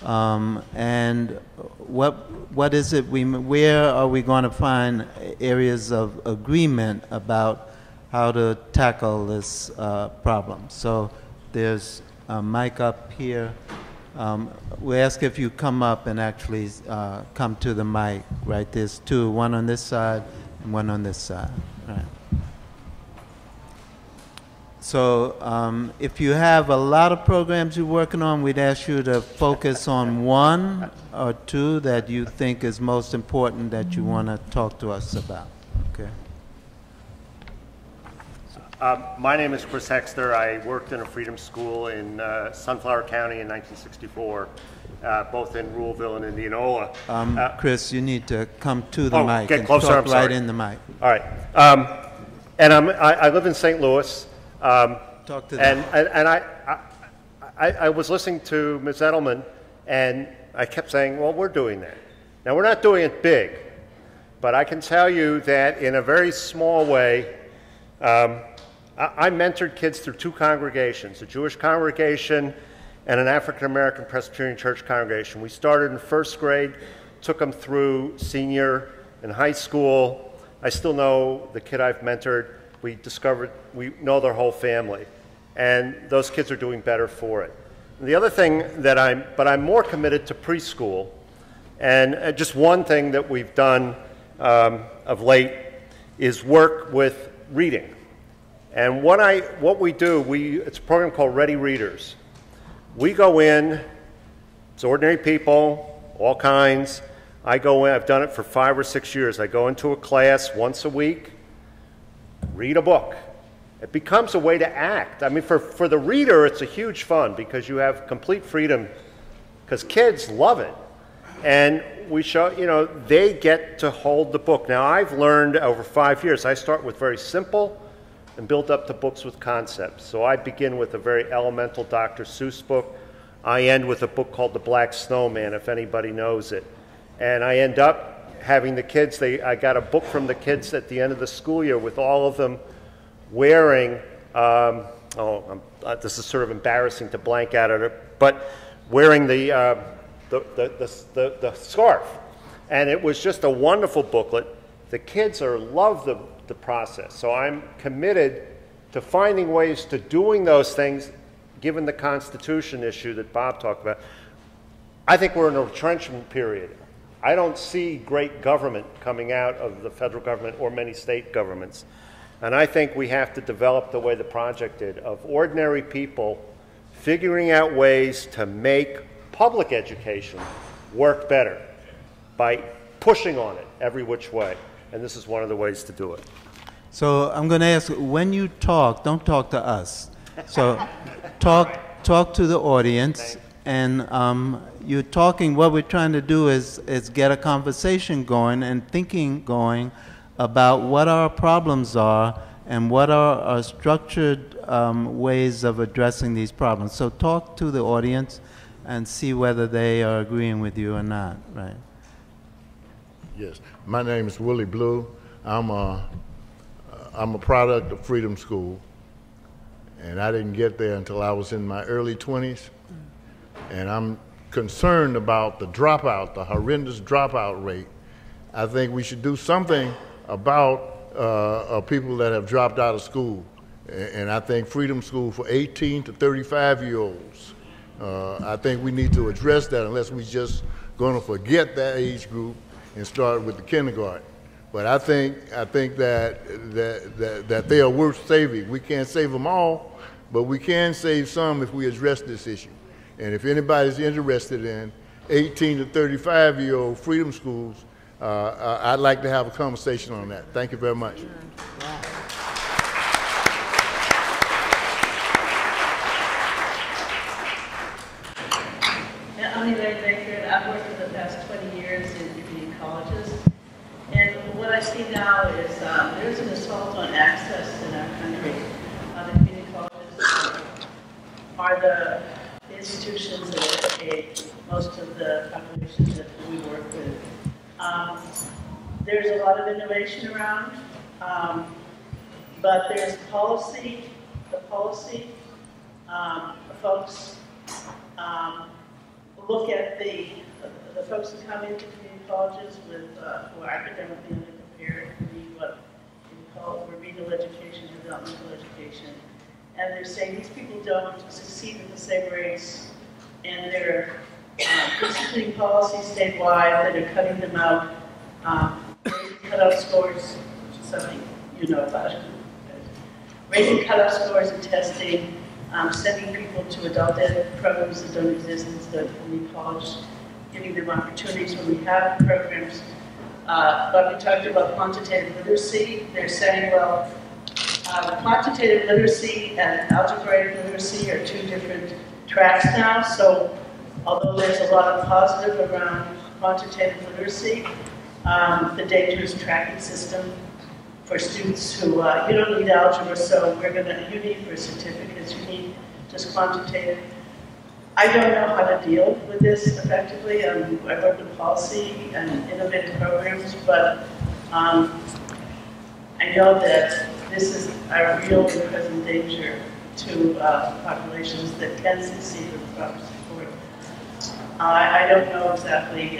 and what is it where are we going to find areas of agreement about how to tackle this problem. So there's a mic up here. We ask if you come up and actually come to the mic, right? There's two, one on this side and one on this side. Right. So if you have a lot of programs you're working on, we'd ask you to focus on one or two that you think is most important that you want to talk to us about. Okay. My name is Chris Hexter. I worked in a freedom school in Sunflower County in 1964, both in Ruleville and Indianola. Chris, you need to come to the mic get and closer, talk I'm sorry. right in the mic. All right. And I live in St. Louis. Talk to them. And I was listening to Ms. Edelman, and I kept saying, well, we're doing that. Now, we're not doing it big, but I can tell you that in a very small way, I mentored kids through two congregations, a Jewish congregation and an African-American Presbyterian Church congregation. We started in first grade, took them through senior and high school. I still know the kid I've mentored. We know their whole family, and those kids are doing better for it. And the other thing that I'm more committed to preschool, and just one thing that we've done of late is work with reading. And what we do, it's a program called Ready Readers. We go in, it's ordinary people, all kinds. I go in, I've done it for 5 or 6 years. I go into a class once a week, read a book. It becomes a way to act. I mean, for the reader, it's a huge fun because you have complete freedom, because kids love it. And we show, you know, they get to hold the book. Now, I've learned over 5 years, I start with very simple and build up to books with concepts. So I begin with a very elemental Dr. Seuss book. I end with a book called The Black Snowman, if anybody knows it. And I end up having the kids, I got a book from the kids at the end of the school year with all of them wearing, this is sort of embarrassing to blank out of it, but wearing the scarf. And it was just a wonderful booklet. The kids love the process. So I'm committed to finding ways to doing those things, given the Constitution issue that Bob talked about. I think we're in a retrenchment period. I don't see great government coming out of the federal government or many state governments. And I think we have to develop the way the project did, of ordinary people figuring out ways to make public education work better by pushing on it every which way. And this is one of the ways to do it. So I'm going to ask, when you talk, don't talk to us. So talk to the audience. And you're talking, what we're trying to do is get a conversation going and thinking going about what our problems are and what are our structured ways of addressing these problems. So talk to the audience and see whether they are agreeing with you or not, right? Yes, my name is Willie Blue. I'm a product of Freedom School, and I didn't get there until I was in my early 20s, and I'm concerned about the dropout, the horrendous dropout rate. I think we should do something about people that have dropped out of school, and I think Freedom School for 18 to 35-year-olds, I think we need to address that, unless we just going to forget that age group and start with the kindergarten. But I think that they are worth saving. We can't save them all, but we can save some if we address this issue. And if anybody's interested in 18 to 35-year-old freedom schools, I'd like to have a conversation on that. Thank you very much. I'm Elaine Baker, and I've worked for the past 20 years in community colleges. And what I see now is there's an assault on access in our country. The community colleges are the institutions that educate most of the population that we work with. There's a lot of innovation around, but there's policy. The policy, folks look at the folks who come into community colleges with who are academically underprepared who need what we call remedial education, developmental education, and they're saying these people don't succeed at the same rates, and they're instituting policies statewide that are cutting them out, raising cutoff scores, which is something you know about, raising cutoff scores and testing. Sending people to adult ed programs that don't exist instead of community college, giving them opportunities when we have programs. But we talked about quantitative literacy. They're saying, well, quantitative literacy and algebraic literacy are two different tracks now. So although there's a lot of positive around quantitative literacy, the dangerous tracking system for students who, you don't need algebra, so you need for certificates, you need just quantitative. I don't know how to deal with this effectively. I work in policy and innovative programs, but I know that this is a real and present danger to populations that can succeed with proper support. I don't know exactly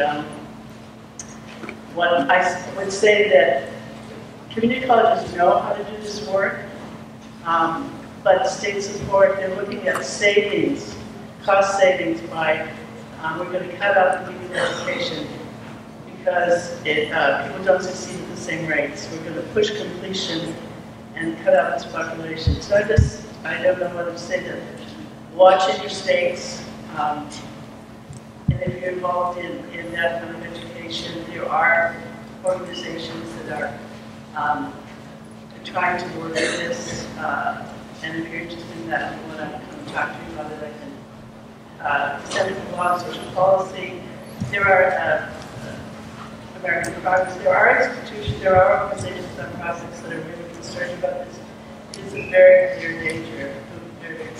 what I would say that community colleges know how to do this work, but state support, they're looking at savings, cost savings by, we're going to cut out remedial education because people don't succeed at the same rates. We're going to push completion and cut out this population. So I don't know what to say to watch in your states, and if you're involved in that kind of education, there are organizations that are trying to work with this, and if you're interested in that and want to come talk to me about it, I can Center for Law and Social Policy. There are learning progress. There are institutions, there are organizations and projects that are really concerned about this. It's a very clear danger. Very clear.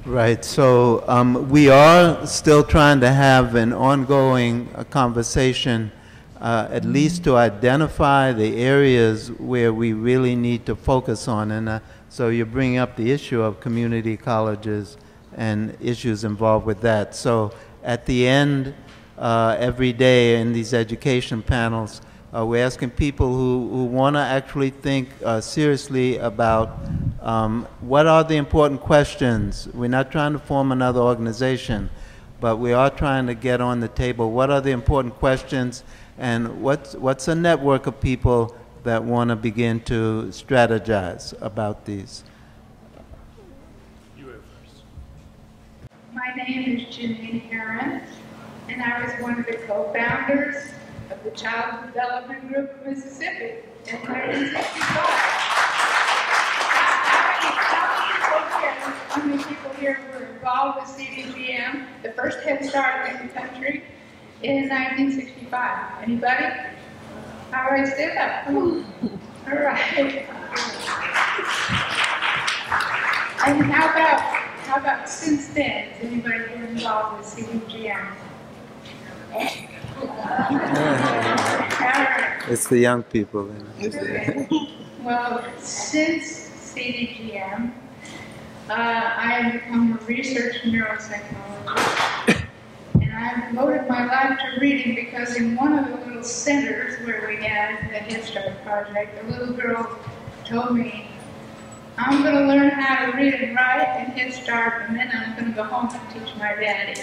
Right. So we are still trying to have an ongoing conversation, at least to identify the areas where we really need to focus on. And so you're bringing up the issue of community colleges and issues involved with that. So at the end, every day in these education panels, we're asking people who want to actually think seriously about what are the important questions. We're not trying to form another organization, but we are trying to get on the table what are the important questions and what's a network of people that want to begin to strategize about these. You were first. My name is Janine Heron, and I was one of the co-founders of the Child Development Group of Mississippi in 1965. How many people here were involved with CDGM, the first Head Start in the country, in 1965? Anybody? All right, stand up. All right. And how about since then? Has anybody been involved with CDGM? It's the young people. Okay. Well, since CDGM, I have become a research neuropsychologist, and I've devoted my life to reading because in one of the little centers where we had the Head Start project, a little girl told me, I'm going to learn how to read and write in Head Start, and then I'm going to go home and teach my daddy.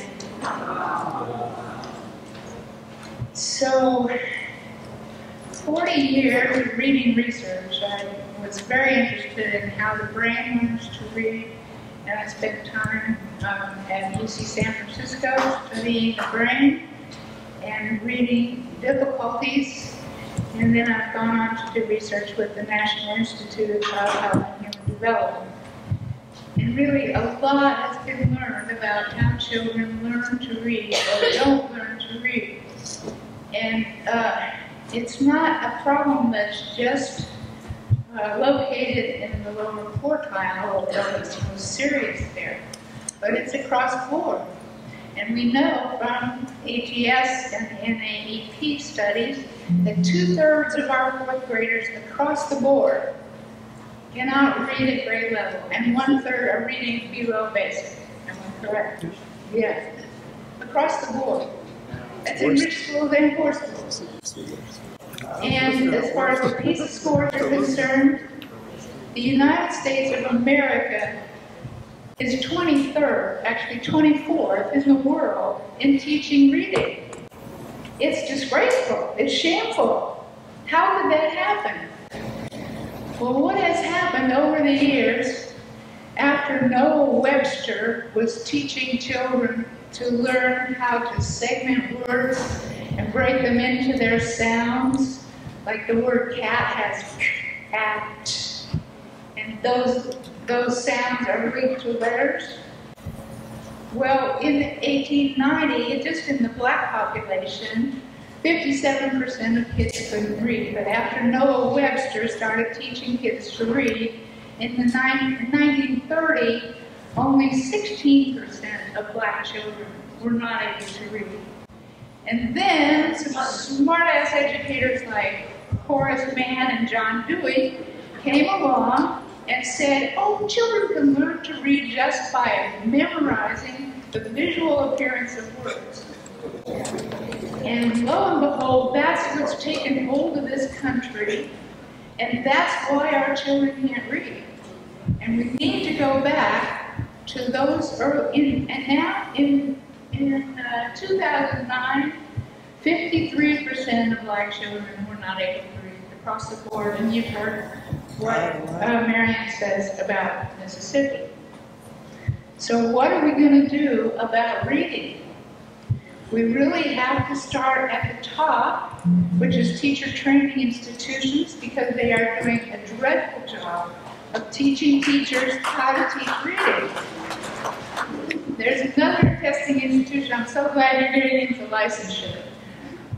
So, 40 years of reading research, I was very interested in how the brain learns to read, and I spent time at UC San Francisco studying the brain and reading difficulties, and then I've gone on to do research with the National Institute of Child Health and Human Development. And really a lot has been learned about how children learn to read or don't learn to read. And it's not a problem that's just located in the lower quartile, although it's most serious there, but it's across the board. And we know from AGS and the NAEP studies that 2/3 of our fourth graders across the board cannot read at grade level, and 1/3 are reading below basic. Am I correct? Yes. Across the board. That's in rich schools and poor schools. And as far as the PISA scores are concerned, the United States of America is 23rd, actually 24th in the world in teaching reading. It's disgraceful. It's shameful. How did that happen? Well, what has happened over the years after Noah Webster was teaching children to learn how to segment words and break them into their sounds, like the word cat has cat, and those sounds are linked to letters. Well, in 1890, just in the black population, 57% of kids couldn't read. But after Noah Webster started teaching kids to read, in the 1930, only 16% of black children were not able to read. And then some smart-ass educators like Horace Mann and John Dewey came along and said, oh, children can learn to read just by memorizing the visual appearance of words. And lo and behold, that's what's taken hold of this country, and that's why our children can't read. And we need to go back to those early, and now in 2009, 53% of black children were not able to read across the board, and you've heard what Marianne says about Mississippi. So what are we going to do about reading? We really have to start at the top, which is teacher training institutions, because they are doing a dreadful job of teaching teachers how to teach reading. There's another testing institution, I'm so glad you're getting into licensure.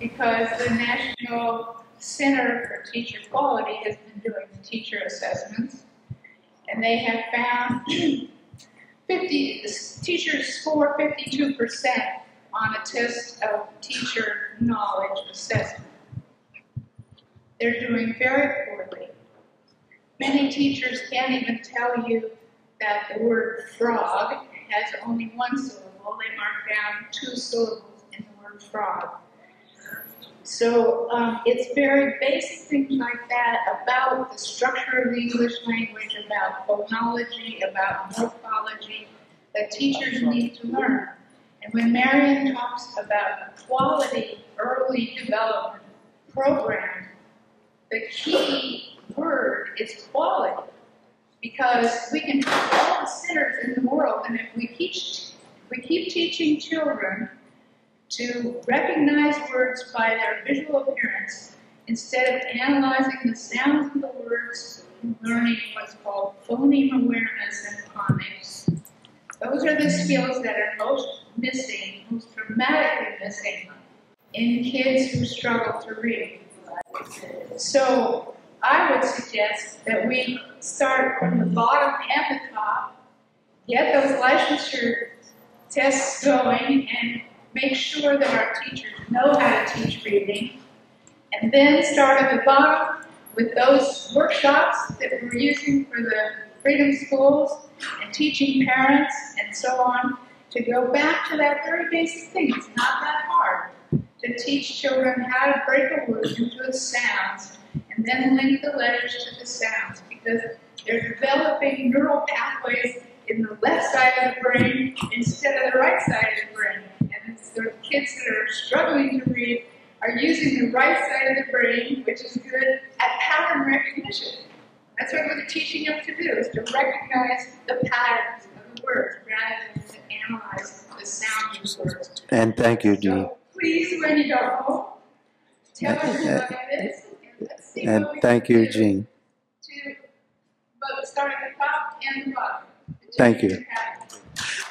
because the National Center for Teacher Quality has been doing teacher assessments, and they have found teachers score 52% on a test of teacher knowledge assessment. They're doing very poorly. Many teachers can't even tell you that the word frog has only one syllable. They mark down 2 syllables in the word frog. So it's very basic things like that about the structure of the English language, about phonology, about morphology, that teachers need to learn. And when Marion talks about quality early development program, the key word is quality. Because we can have all the centers in the world, and if we keep teaching children to recognize words by their visual appearance instead of analyzing the sounds of the words and learning what's called phoneme awareness and phonics, those are the skills that are most missing, most dramatically missing in kids who struggle to read. So I would suggest that we start from the bottom and the top, get those licensure tests going, and make sure that our teachers know how to teach reading, and then start at the bottom with those workshops that we're using for the Freedom Schools and teaching parents and so on, to go back to that very basic thing. It's not that hard to teach children how to break a word into its sounds and then link the letters to the sounds, because they're developing neural pathways in the left side of the brain instead of the right side of the brain. And it's the kids that are struggling to read are using the right side of the brain, which is good at pattern recognition. That's what we're teaching them to do, is to recognize the patterns of the words rather than to analyze the sound of the words. And thank you, Dee. So please, when you go home, tell everybody this, and let's see And what we thank can you, do Jean. to both start at the top and the bottom. Thank you.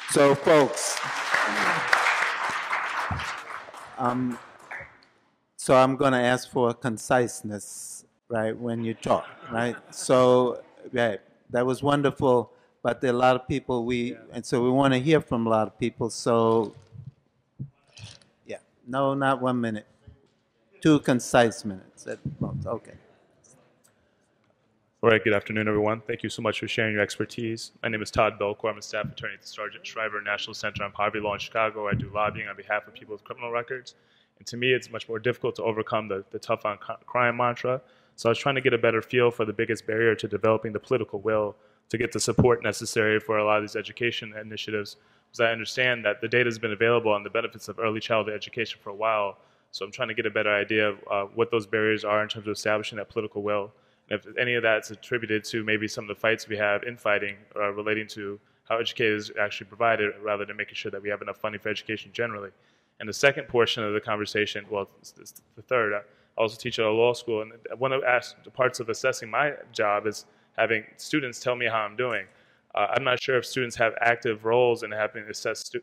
So, folks, so I'm going to ask for conciseness, right, when you talk, right? So, yeah, that was wonderful, but there are a lot of people and so we want to hear from a lot of people. So, yeah, no, not 1 minute. 2 concise minutes at most. Okay. All right, good afternoon, everyone. Thank you so much for sharing your expertise. My name is Todd Belcourt. I'm a staff attorney at the Sergeant Shriver National Center on Poverty Law in Chicago. I do lobbying on behalf of people with criminal records. And to me, it's much more difficult to overcome the tough on crime mantra. So I was trying to get a better feel for the biggest barrier to developing the political will to get the support necessary for a lot of these education initiatives, because I understand that the data has been available on the benefits of early childhood education for a while. So I'm trying to get a better idea of what those barriers are in terms of establishing that political will. And if any of that's attributed to maybe some of the fights we have in fighting relating to how education is actually provided, rather than making sure that we have enough funding for education generally. And the second portion of the conversation, well, it's the third, I also teach at a law school, and one of the parts of assessing my job is having students tell me how I'm doing. I'm not sure if students have active roles in having assessed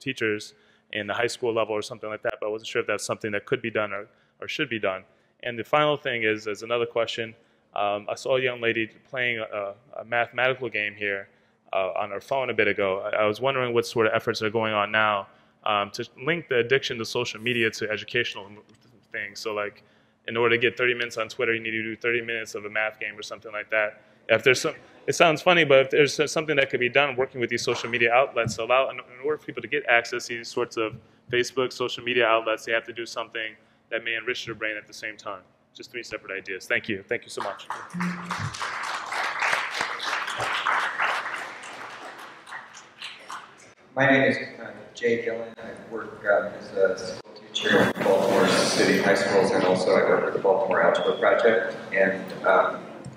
teachers in the high school level or something like that, but I wasn't sure if that's something that could be done or should be done. And the final thing is another question. I saw a young lady playing a mathematical game here on her phone a bit ago. I was wondering what sort of efforts are going on now to link the addiction to social media to educational things. So like, in order to get 30 minutes on Twitter, you need to do 30 minutes of a math game or something like that. If there's some, it sounds funny, but if there's something that could be done working with these social media outlets, in order for people to get access to these sorts of Facebook, social media outlets, they have to do something that may enrich their brain at the same time. Just 3 separate ideas. Thank you. Thank you so much. My name is Jay Gillen. I work as a school teacher in Baltimore City High Schools, and also I work with the Baltimore Algebra Project. And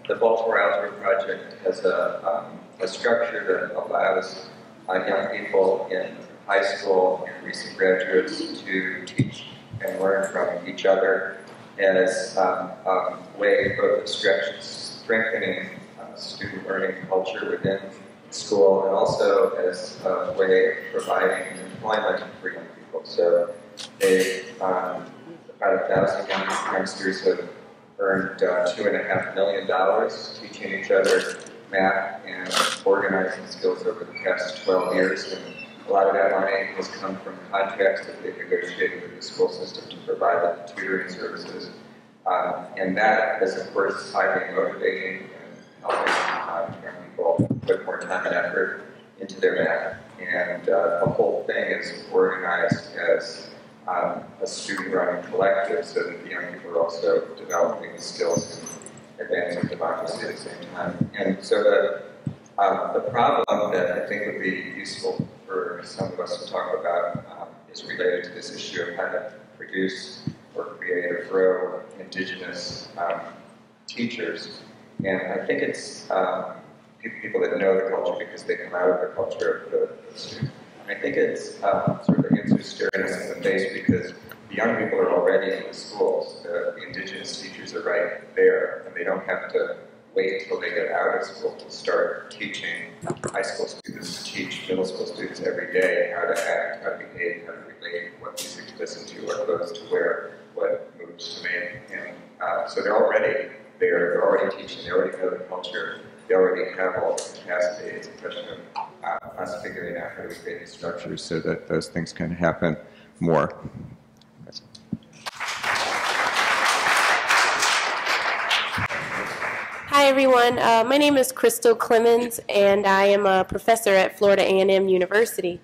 the Baltimore Algebra Project has a structure that allows young people in high school and recent graduates to teach and learn from each other as a way of strengthening student learning culture within school, and also as a way of providing employment for young people. So they are about 1,000 youngsters have earned $2.5 million teaching each other math and organizing skills over the past 12 years. And a lot of that money has come from contracts that they've negotiated with the school system to provide the tutoring services. And that is, of course, highly motivating and helping young people put more time and effort into their math. And the whole thing is organized as a student-run collective so that the young people are also developing the skills and advancing democracy at the same time. And so the problem that I think would be useful for some of us to talk about is related to this issue of how to produce or create or grow indigenous teachers. And I think it's people that know the culture because they come out of the culture of the student. I think it's sort of against staring us in the face because the young people are already in the schools. The indigenous teachers are right there, and they don't have to wait until they get out of school to start teaching high school students, to teach middle school students every day how to act, how to behave, how to relate, what music to listen to, what clothes to wear, what moves to make. And so they're already there, they're already teaching, they already know the culture, they already have all the capacity. It's a question of us figuring out how to create these structures so that those things can happen more. Hi everyone, my name is Crystal Clemens and I am a professor at Florida A&M University.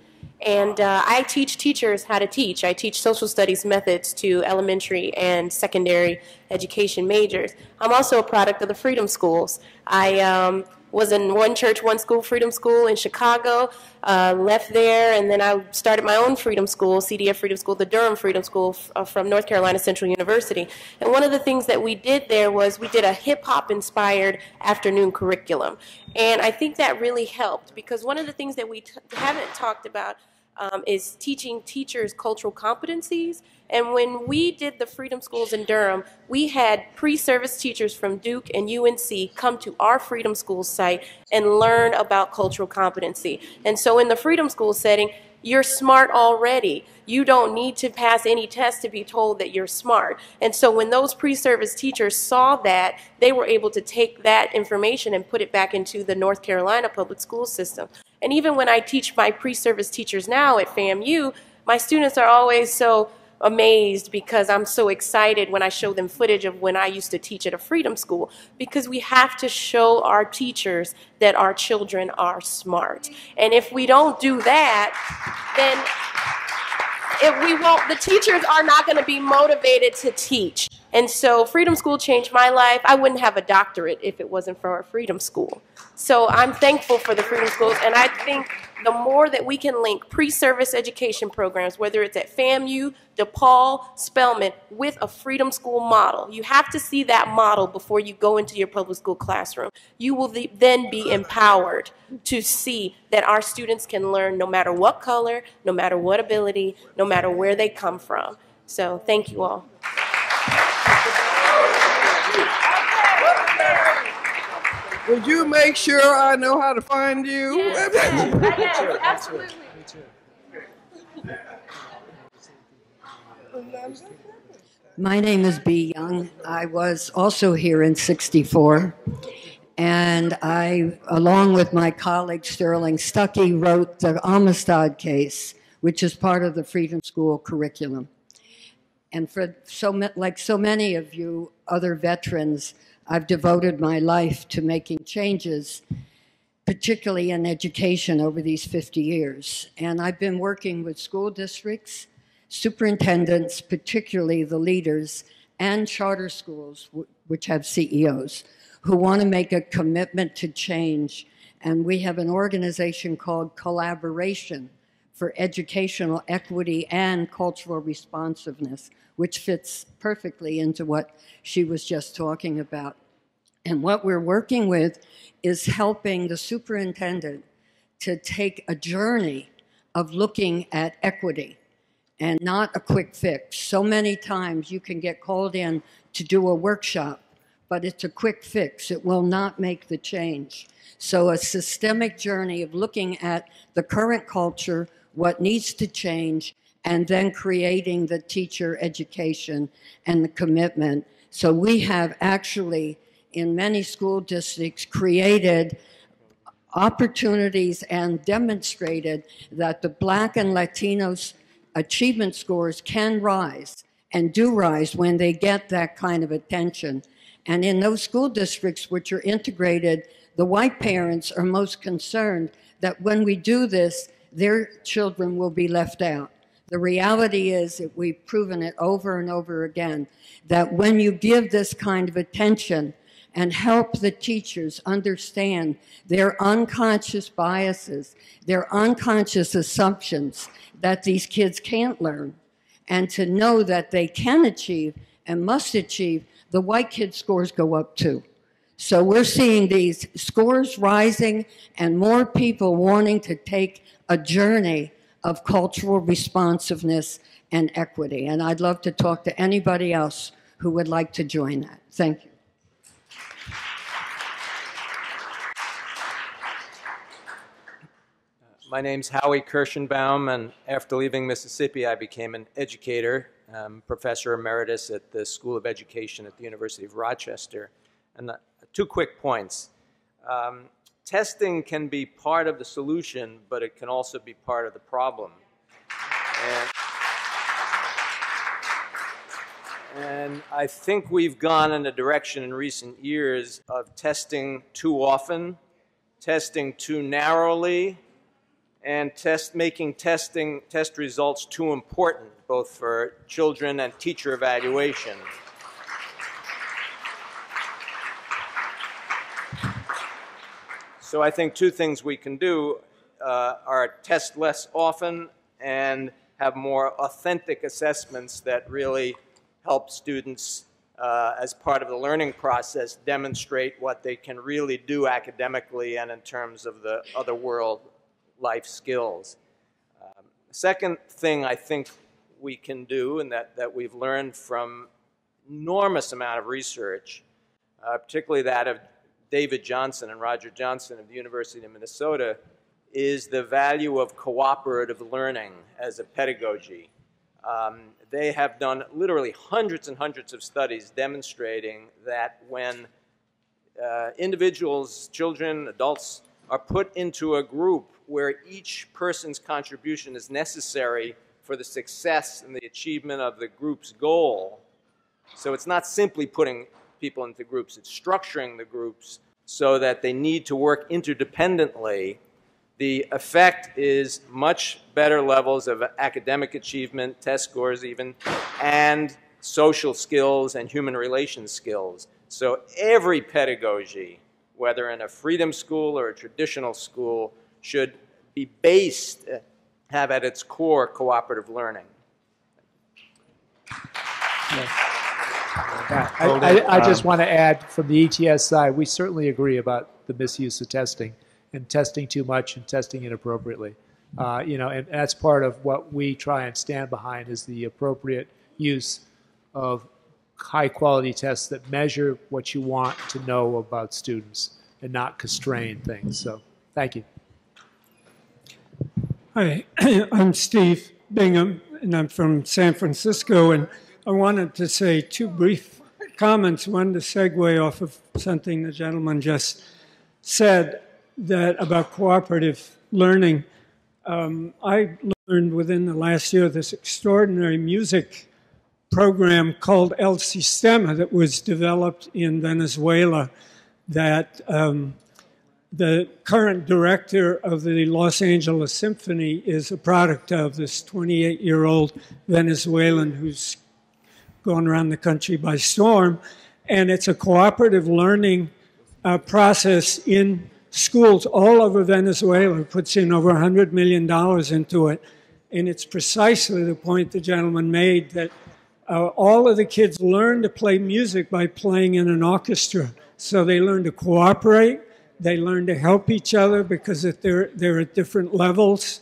And I teach teachers how to teach. I teach social studies methods to elementary and secondary education majors. I'm also a product of the Freedom Schools. I was in One Church, One School Freedom School in Chicago, left there, and then I started my own Freedom School, CDF Freedom School, the Durham Freedom School from North Carolina Central University. And one of the things that we did there was we did a hip-hop inspired afternoon curriculum. And I think that really helped because one of the things that we haven't talked about is teaching teachers cultural competencies. And when we did the Freedom Schools in Durham, we had pre-service teachers from Duke and UNC come to our Freedom School site and learn about cultural competency. And so in the Freedom School setting, you're smart already. You don't need to pass any test to be told that you're smart. And so when those pre-service teachers saw that, they were able to take that information and put it back into the North Carolina public school system. And even when I teach my pre-service teachers now at FAMU, my students are always so amazed because I'm so excited when I show them footage of when I used to teach at a Freedom School, because we have to show our teachers that our children are smart. And if we don't do that, then the teachers are not going to be motivated to teach. And so Freedom School changed my life. I wouldn't have a doctorate if it wasn't for our Freedom School. So I'm thankful for the Freedom Schools, and I think the more that we can link pre-service education programs, whether it's at FAMU, DePaul, Spelman, with a Freedom School model. You have to see that model before you go into your public school classroom. You will then be empowered to see that our students can learn no matter what color, no matter what ability, no matter where they come from. So thank you all. Would you make sure I know how to find you? Yes, absolutely. My name is Bee Young. I was also here in '64, and I, along with my colleague Sterling Stuckey, wrote the Amistad case, which is part of the Freedom School curriculum. And for like so many of you other veterans, I've devoted my life to making changes, particularly in education over these 50 years. And I've been working with school districts, superintendents, particularly the leaders, and charter schools, which have CEOs, who want to make a commitment to change. And we have an organization called Collaboration for Educational Equity and Cultural Responsiveness, which fits perfectly into what she was just talking about. And what we're working with is helping the superintendent to take a journey of looking at equity and not a quick fix. So many times you can get called in to do a workshop, but it's a quick fix. It will not make the change. So a systemic journey of looking at the current culture, what needs to change, and then creating the teacher education and the commitment. So we have actually, in many school districts, created opportunities and demonstrated that the Black and Latinos achievement scores can rise and do rise when they get that kind of attention. And in those school districts which are integrated, the white parents are most concerned that when we do this, their children will be left out. The reality is that we've proven it over and over again, that when you give this kind of attention and help the teachers understand their unconscious biases, their unconscious assumptions that these kids can't learn, and to know that they can achieve and must achieve, the white kids' scores go up too. So we're seeing these scores rising and more people wanting to take a journey of cultural responsiveness and equity. And I'd love to talk to anybody else who would like to join that. Thank you. My name's Howie Kirschenbaum, and after leaving Mississippi, I became an educator, professor emeritus at the School of Education at the University of Rochester. And two quick points. Testing can be part of the solution, but it can also be part of the problem. And I think we've gone in a direction in recent years of testing too often, testing too narrowly, and making test results too important, both for children and teacher evaluation. So I think two things we can do are test less often and have more authentic assessments that really help students as part of the learning process demonstrate what they can really do academically and in terms of the other world life skills. Second thing I think we can do, and that we've learned from enormous amount of research, particularly that of David Johnson and Roger Johnson of the University of Minnesota, is the value of cooperative learning as a pedagogy. They have done literally hundreds and hundreds of studies demonstrating that when individuals, children, adults, are put into a group where each person's contribution is necessary for the success and the achievement of the group's goal. So it's not simply putting people into groups, it's structuring the groups so that they need to work interdependently. The effect is much better levels of academic achievement, test scores even, and social skills and human relations skills. So every pedagogy, whether in a freedom school or a traditional school, should be based, have at its core cooperative learning. I just want to add from the ETS side, we certainly agree about the misuse of testing and testing too much and testing inappropriately. And that's part of what we try and stand behind is the appropriate use of high-quality tests that measure what you want to know about students and not constrain things. So, thank you. Hi, I'm Steve Bingham, and I'm from San Francisco, and I wanted to say two brief comments. One to segue off of something the gentleman just said about cooperative learning. I learned within the last year this extraordinary music program called El Sistema that was developed in Venezuela that the current director of the Los Angeles Symphony is a product of, this 28-year-old Venezuelan who's gone around the country by storm. And it's a cooperative learning process in schools all over Venezuela. It puts in over $100 million into it. And it's precisely the point the gentleman made that all of the kids learn to play music by playing in an orchestra. So they learn to cooperate. They learn to help each other because they're at different levels.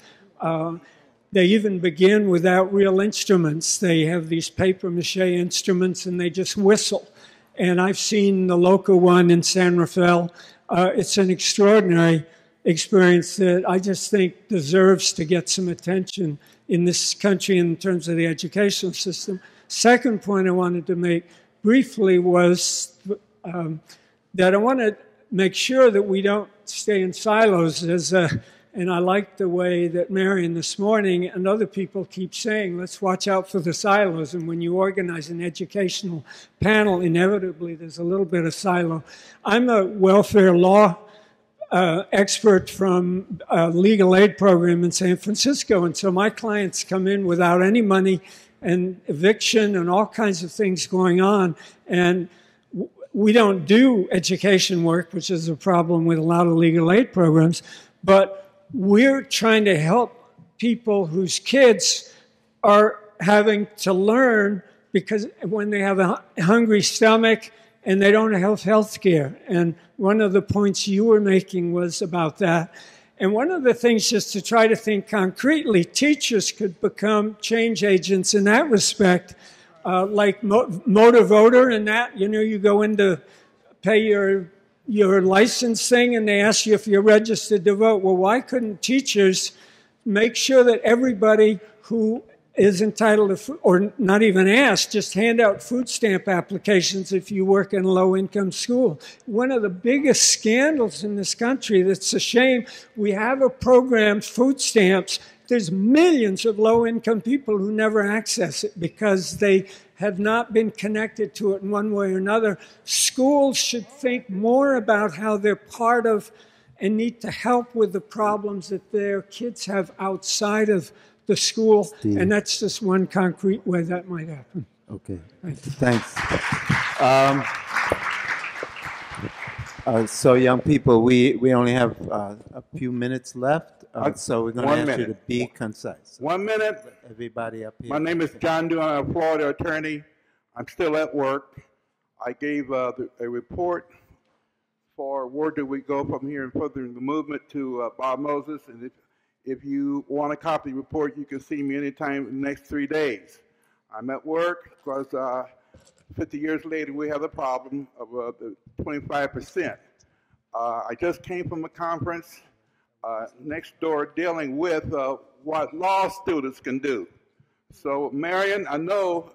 They even begin without real instruments. They have these papier-mâché instruments and they just whistle. And I've seen the local one in San Rafael. It's an extraordinary experience that I just think deserves to get some attention in this country in terms of the educational system. Second point I wanted to make briefly was that I want to make sure that we don't stay in silos. And I like the way that Marion this morning and other people keep saying, let's watch out for the silos. And when you organize an educational panel, inevitably there's a little bit of silo. I'm a welfare law expert from a legal aid program in San Francisco. And so my clients come in without any money and eviction and all kinds of things going on. And we don't do education work, which is a problem with a lot of legal aid programs, but we're trying to help people whose kids are having to learn because when they have a hungry stomach and they don't have health care. And one of the points you were making was about that. And one of the things, just to try to think concretely, teachers could become change agents in that respect, like motor voter and that. You know, you go in to pay your license thing and they ask you if you're registered to vote. Well, why couldn't teachers make sure that everybody who is entitled to food, or not even ask, just hand out food stamp applications if you work in a low-income school? One of the biggest scandals in this country, that's a shame, we have a program, food stamps. There's millions of low-income people who never access it because they have not been connected to it in one way or another. Schools should think more about how they're part of and need to help with the problems that their kids have outside of the school. Steve. And that's just one concrete way that might happen. Okay, Thanks. So young people, we only have a few minutes left, so we're going to ask you to be concise. 1 minute. Everybody up here. My name is John Dew. I'm a Florida attorney. I'm still at work. I gave a report for where do we go from here in furthering the movement to Bob Moses. And if you want a copy of the report, you can see me anytime in the next 3 days. I'm at work because 50 years later, we have the problem of the 25%. I just came from a conference next door dealing with what law students can do. So, Marion, I know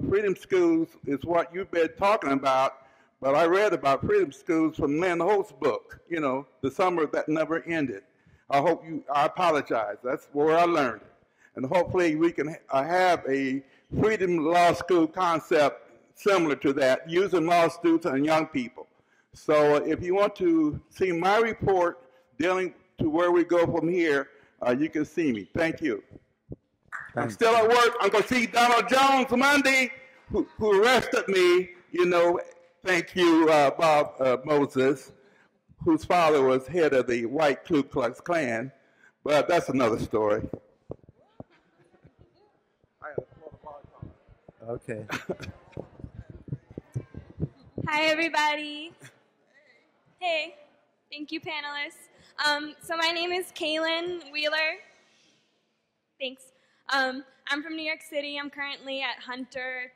Freedom Schools is what you've been talking about, but I read about Freedom Schools from Lynn Holt's book, you know, The Summer That Never Ended. I apologize. That's where I learned it. And hopefully we can have a Freedom Law School concept similar to that, using law students and young people. So if you want to see my report dealing to where we go from here, you can see me. Thank you. I'm still at work. I'm going to see Donald Jones Monday, who arrested me. You know, thank you, Bob Moses, whose father was head of the white Ku Klux Klan. But that's another story. Okay. Hi, everybody. Hey, thank you, panelists. So my name is Kaylin Wheeler. Thanks. I'm from New York City. I'm currently at Hunter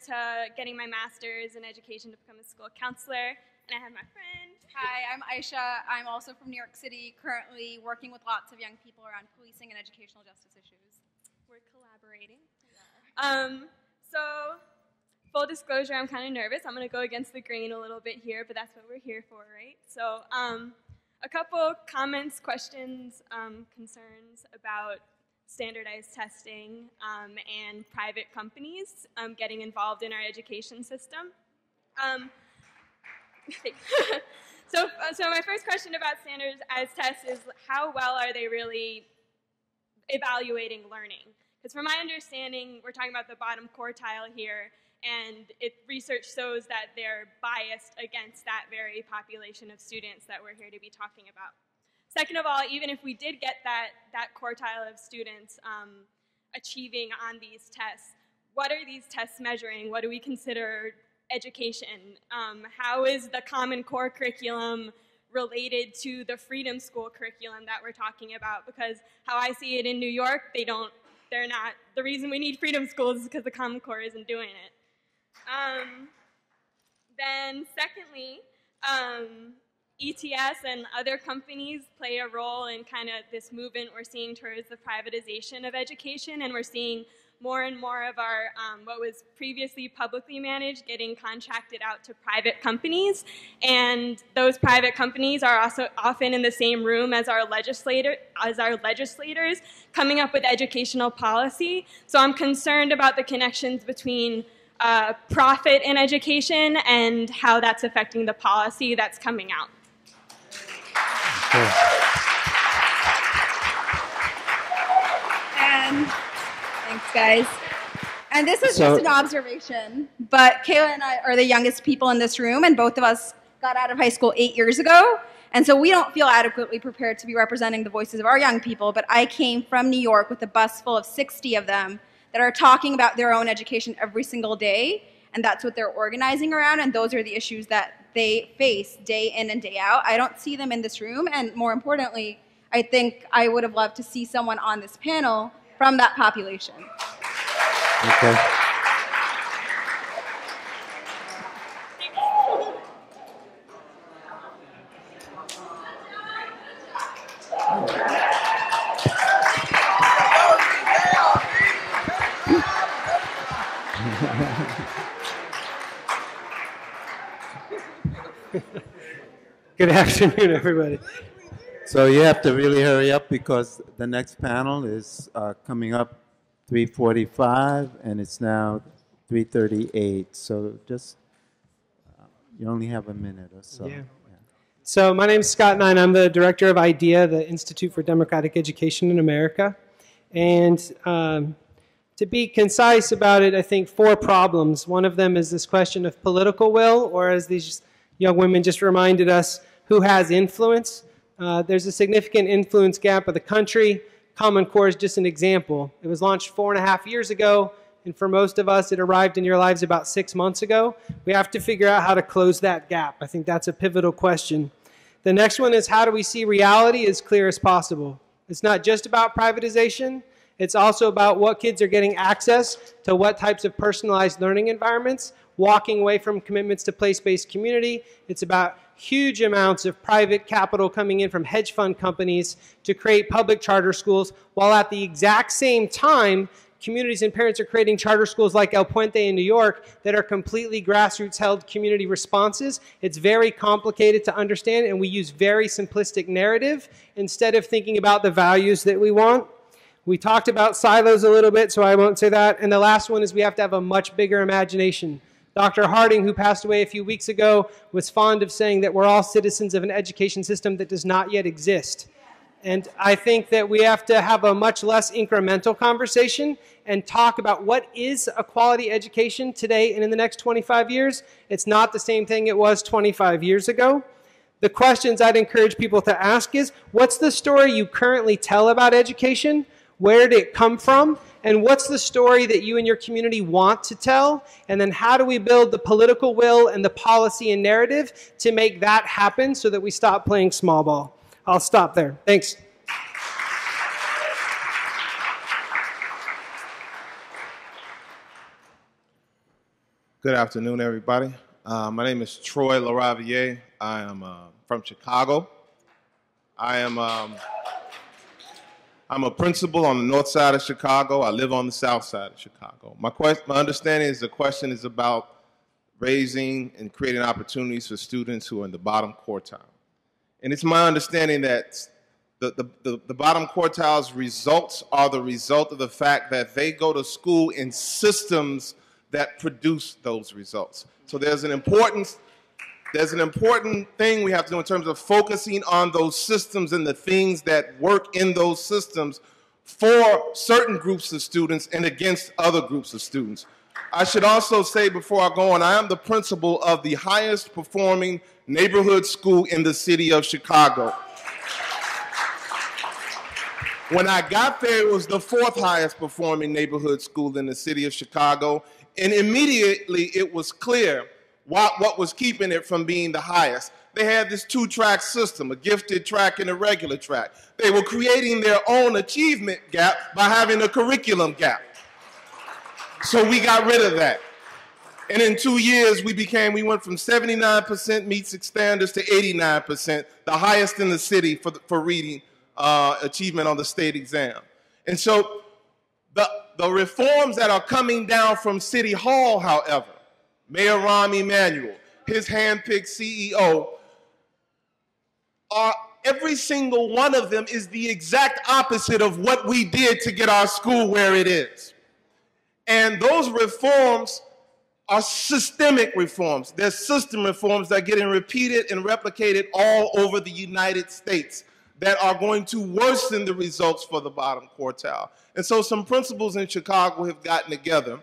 getting my master's in education to become a school counselor. And I have my friend. Hi, I'm Aisha. I'm also from New York City, currently working with lots of young people around policing and educational justice issues. We're collaborating. So, full disclosure, I'm kind of nervous. I'm going to go against the grain a little bit here, but that's what we're here for, right? So, a couple comments, questions, concerns about standardized testing and private companies getting involved in our education system. So my first question about standardized tests is how well are they really evaluating learning? Because from my understanding, we're talking about the bottom quartile here, and research shows that they're biased against that very population of students that we're here to be talking about. Second of all, even if we did get that quartile of students achieving on these tests, what are these tests measuring? What do we consider education? How is the Common Core curriculum related to the Freedom School curriculum that we're talking about? Because how I see it in New York, they're not. The reason we need Freedom Schools is because the Common Core isn't doing it. Then secondly, ETS and other companies play a role in kind of this movement we're seeing towards the privatization of education, and we're seeing more and more of our what was previously publicly managed getting contracted out to private companies, and those private companies are also often in the same room as our legislators coming up with educational policy. So I'm concerned about the connections between profit in education and how that's affecting the policy that's coming out. And thanks, guys. And this is just an observation, but Kayla and I are the youngest people in this room, and both of us got out of high school 8 years ago. And so we don't feel adequately prepared to be representing the voices of our young people, but I came from New York with a bus full of 60 of them that are talking about their own education every single day, and that's what they're organizing around, and those are the issues that they face day in and day out. I don't see them in this room, and more importantly, I think I would have loved to see someone on this panel from that population. Okay. Good afternoon, everybody. So you have to really hurry up because the next panel is coming up 3:45 and it's now 3:38. So just you only have a minute or so. Yeah. So my name is Scott Nine. I'm the director of IDEA, the Institute for Democratic Education in America. And to be concise about it, I think 4 problems. One of them is this question of political will, or as these young women just reminded us, who has influence. There's a significant influence gap of the country. Common Core is just an example. It was launched 4.5 years ago, and for most of us, it arrived in your lives about 6 months ago. We have to figure out how to close that gap. I think that's a pivotal question. The next one is, how do we see reality as clear as possible? It's not just about privatization. It's also about what kids are getting access to, what types of personalized learning environments, walking away from commitments to place-based community. It's about huge amounts of private capital coming in from hedge fund companies to create public charter schools, while at the exact same time, communities and parents are creating charter schools like El Puente in New York that are completely grassroots-held community responses. It's very complicated to understand, and we use very simplistic narrative instead of thinking about the values that we want. We talked about silos a little bit, so I won't say that. And the last one is we have to have a much bigger imagination. Dr. Harding, who passed away a few weeks ago, was fond of saying that we're all citizens of an education system that does not yet exist. And I think that we have to have a much less incremental conversation and talk about what is a quality education today and in the next 25 years. It's not the same thing it was 25 years ago. The questions I'd encourage people to ask is, what's the story you currently tell about education? Where did it come from? And what's the story that you and your community want to tell? And then how do we build the political will and the policy and narrative to make that happen so that we stop playing small ball? I'll stop there. Thanks. Good afternoon, everybody. My name is Troy LaRaviere. I am from Chicago. I'm a principal on the north side of Chicago. I live on the south side of Chicago. My understanding is the question is about raising and creating opportunities for students who are in the bottom quartile. And it's my understanding that the bottom quartile's results are the result of the fact that they go to school in systems that produce those results. So there's an important thing we have to do in terms of focusing on those systems and the things that work in those systems for certain groups of students and against other groups of students. I should also say before I go on, I am the principal of the highest performing neighborhood school in the city of Chicago. When I got there, it was the 4th highest performing neighborhood school in the city of Chicago, and immediately it was clear what was keeping it from being the highest. They had this 2-track system, a gifted track and a regular track. They were creating their own achievement gap by having a curriculum gap. So we got rid of that. And in 2 years, we went from 79% meets standards to 89%, the highest in the city for reading achievement on the state exam. And so the reforms that are coming down from City Hall, however, Mayor Rahm Emanuel, his handpicked CEO, every single one of them is the exact opposite of what we did to get our school where it is. And those reforms are systemic reforms. They're system reforms that are getting repeated and replicated all over the United States that are going to worsen the results for the bottom quartile. And so some principals in Chicago have gotten together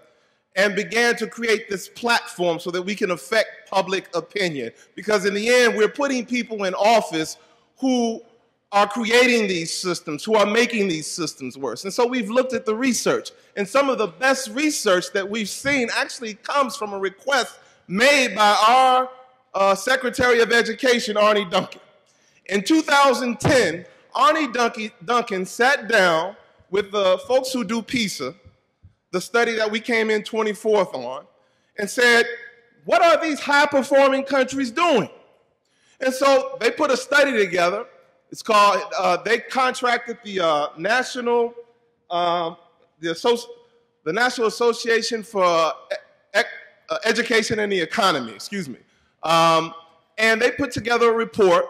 and began to create this platform so that we can affect public opinion. Because in the end, we're putting people in office who are creating these systems, who are making these systems worse. And so we've looked at the research. And some of the best research that we've seen actually comes from a request made by our Secretary of Education, Arne Duncan. In 2010, Arne Duncan sat down with the folks who do PISA, the study that we came in 24th on, and said, what are these high-performing countries doing? And so they put a study together. It's called, they contracted the National Association for Education and the Economy, excuse me. And they put together a report,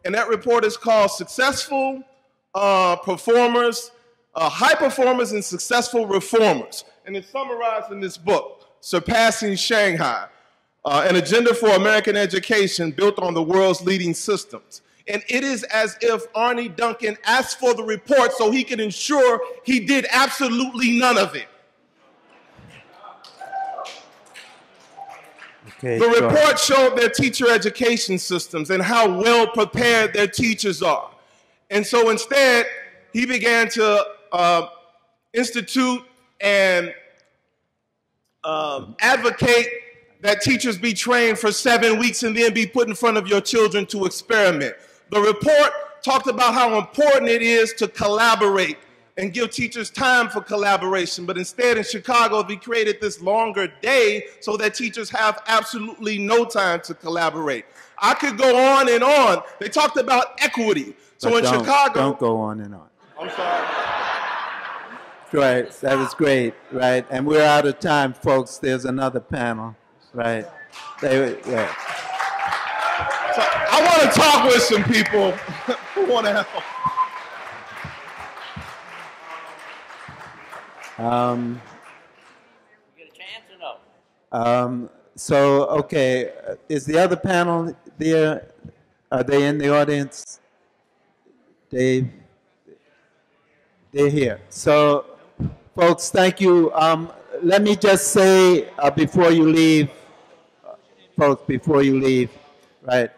and that report is called Successful Performers, High Performers and Successful Reformers. And it's summarized in this book, Surpassing Shanghai, an agenda for American education built on the world's leading systems. And it is as if Arne Duncan asked for the report so he could ensure he did absolutely none of it. Okay, the report showed their teacher education systems and how well prepared their teachers are. And so instead, he began to institute and advocate that teachers be trained for 7 weeks and then be put in front of your children to experiment. The report talked about how important it is to collaborate and give teachers time for collaboration. But instead, in Chicago, we created this longer day so that teachers have absolutely no time to collaborate. I could go on and on. They talked about equity. So But in Chicago... Don't go on and on. I'm sorry. Right, that was great, right? And we're out of time, folks. There's another panel, right? Yeah. So I want to talk with some people who want to help. You get a chance or no? So, okay, is the other panel there? Are they in the audience? Dave? They're here. So, folks, thank you. Let me just say before you leave, folks, before you leave, right?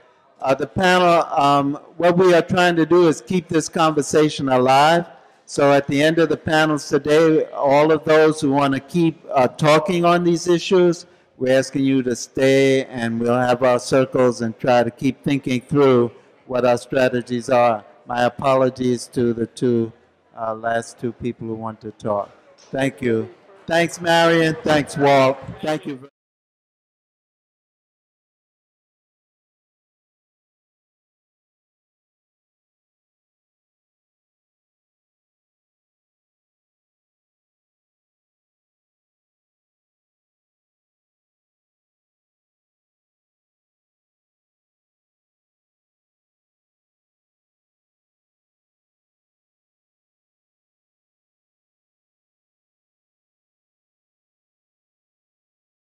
The panel, what we are trying to do is keep this conversation alive. So at the end of the panels today, all of those who want to keep talking on these issues, we're asking you to stay, and we'll have our circles and try to keep thinking through what our strategies are. My apologies to the last two people who want to talk. Thank you. Thanks, Marion. Thanks, Walt. Thank you.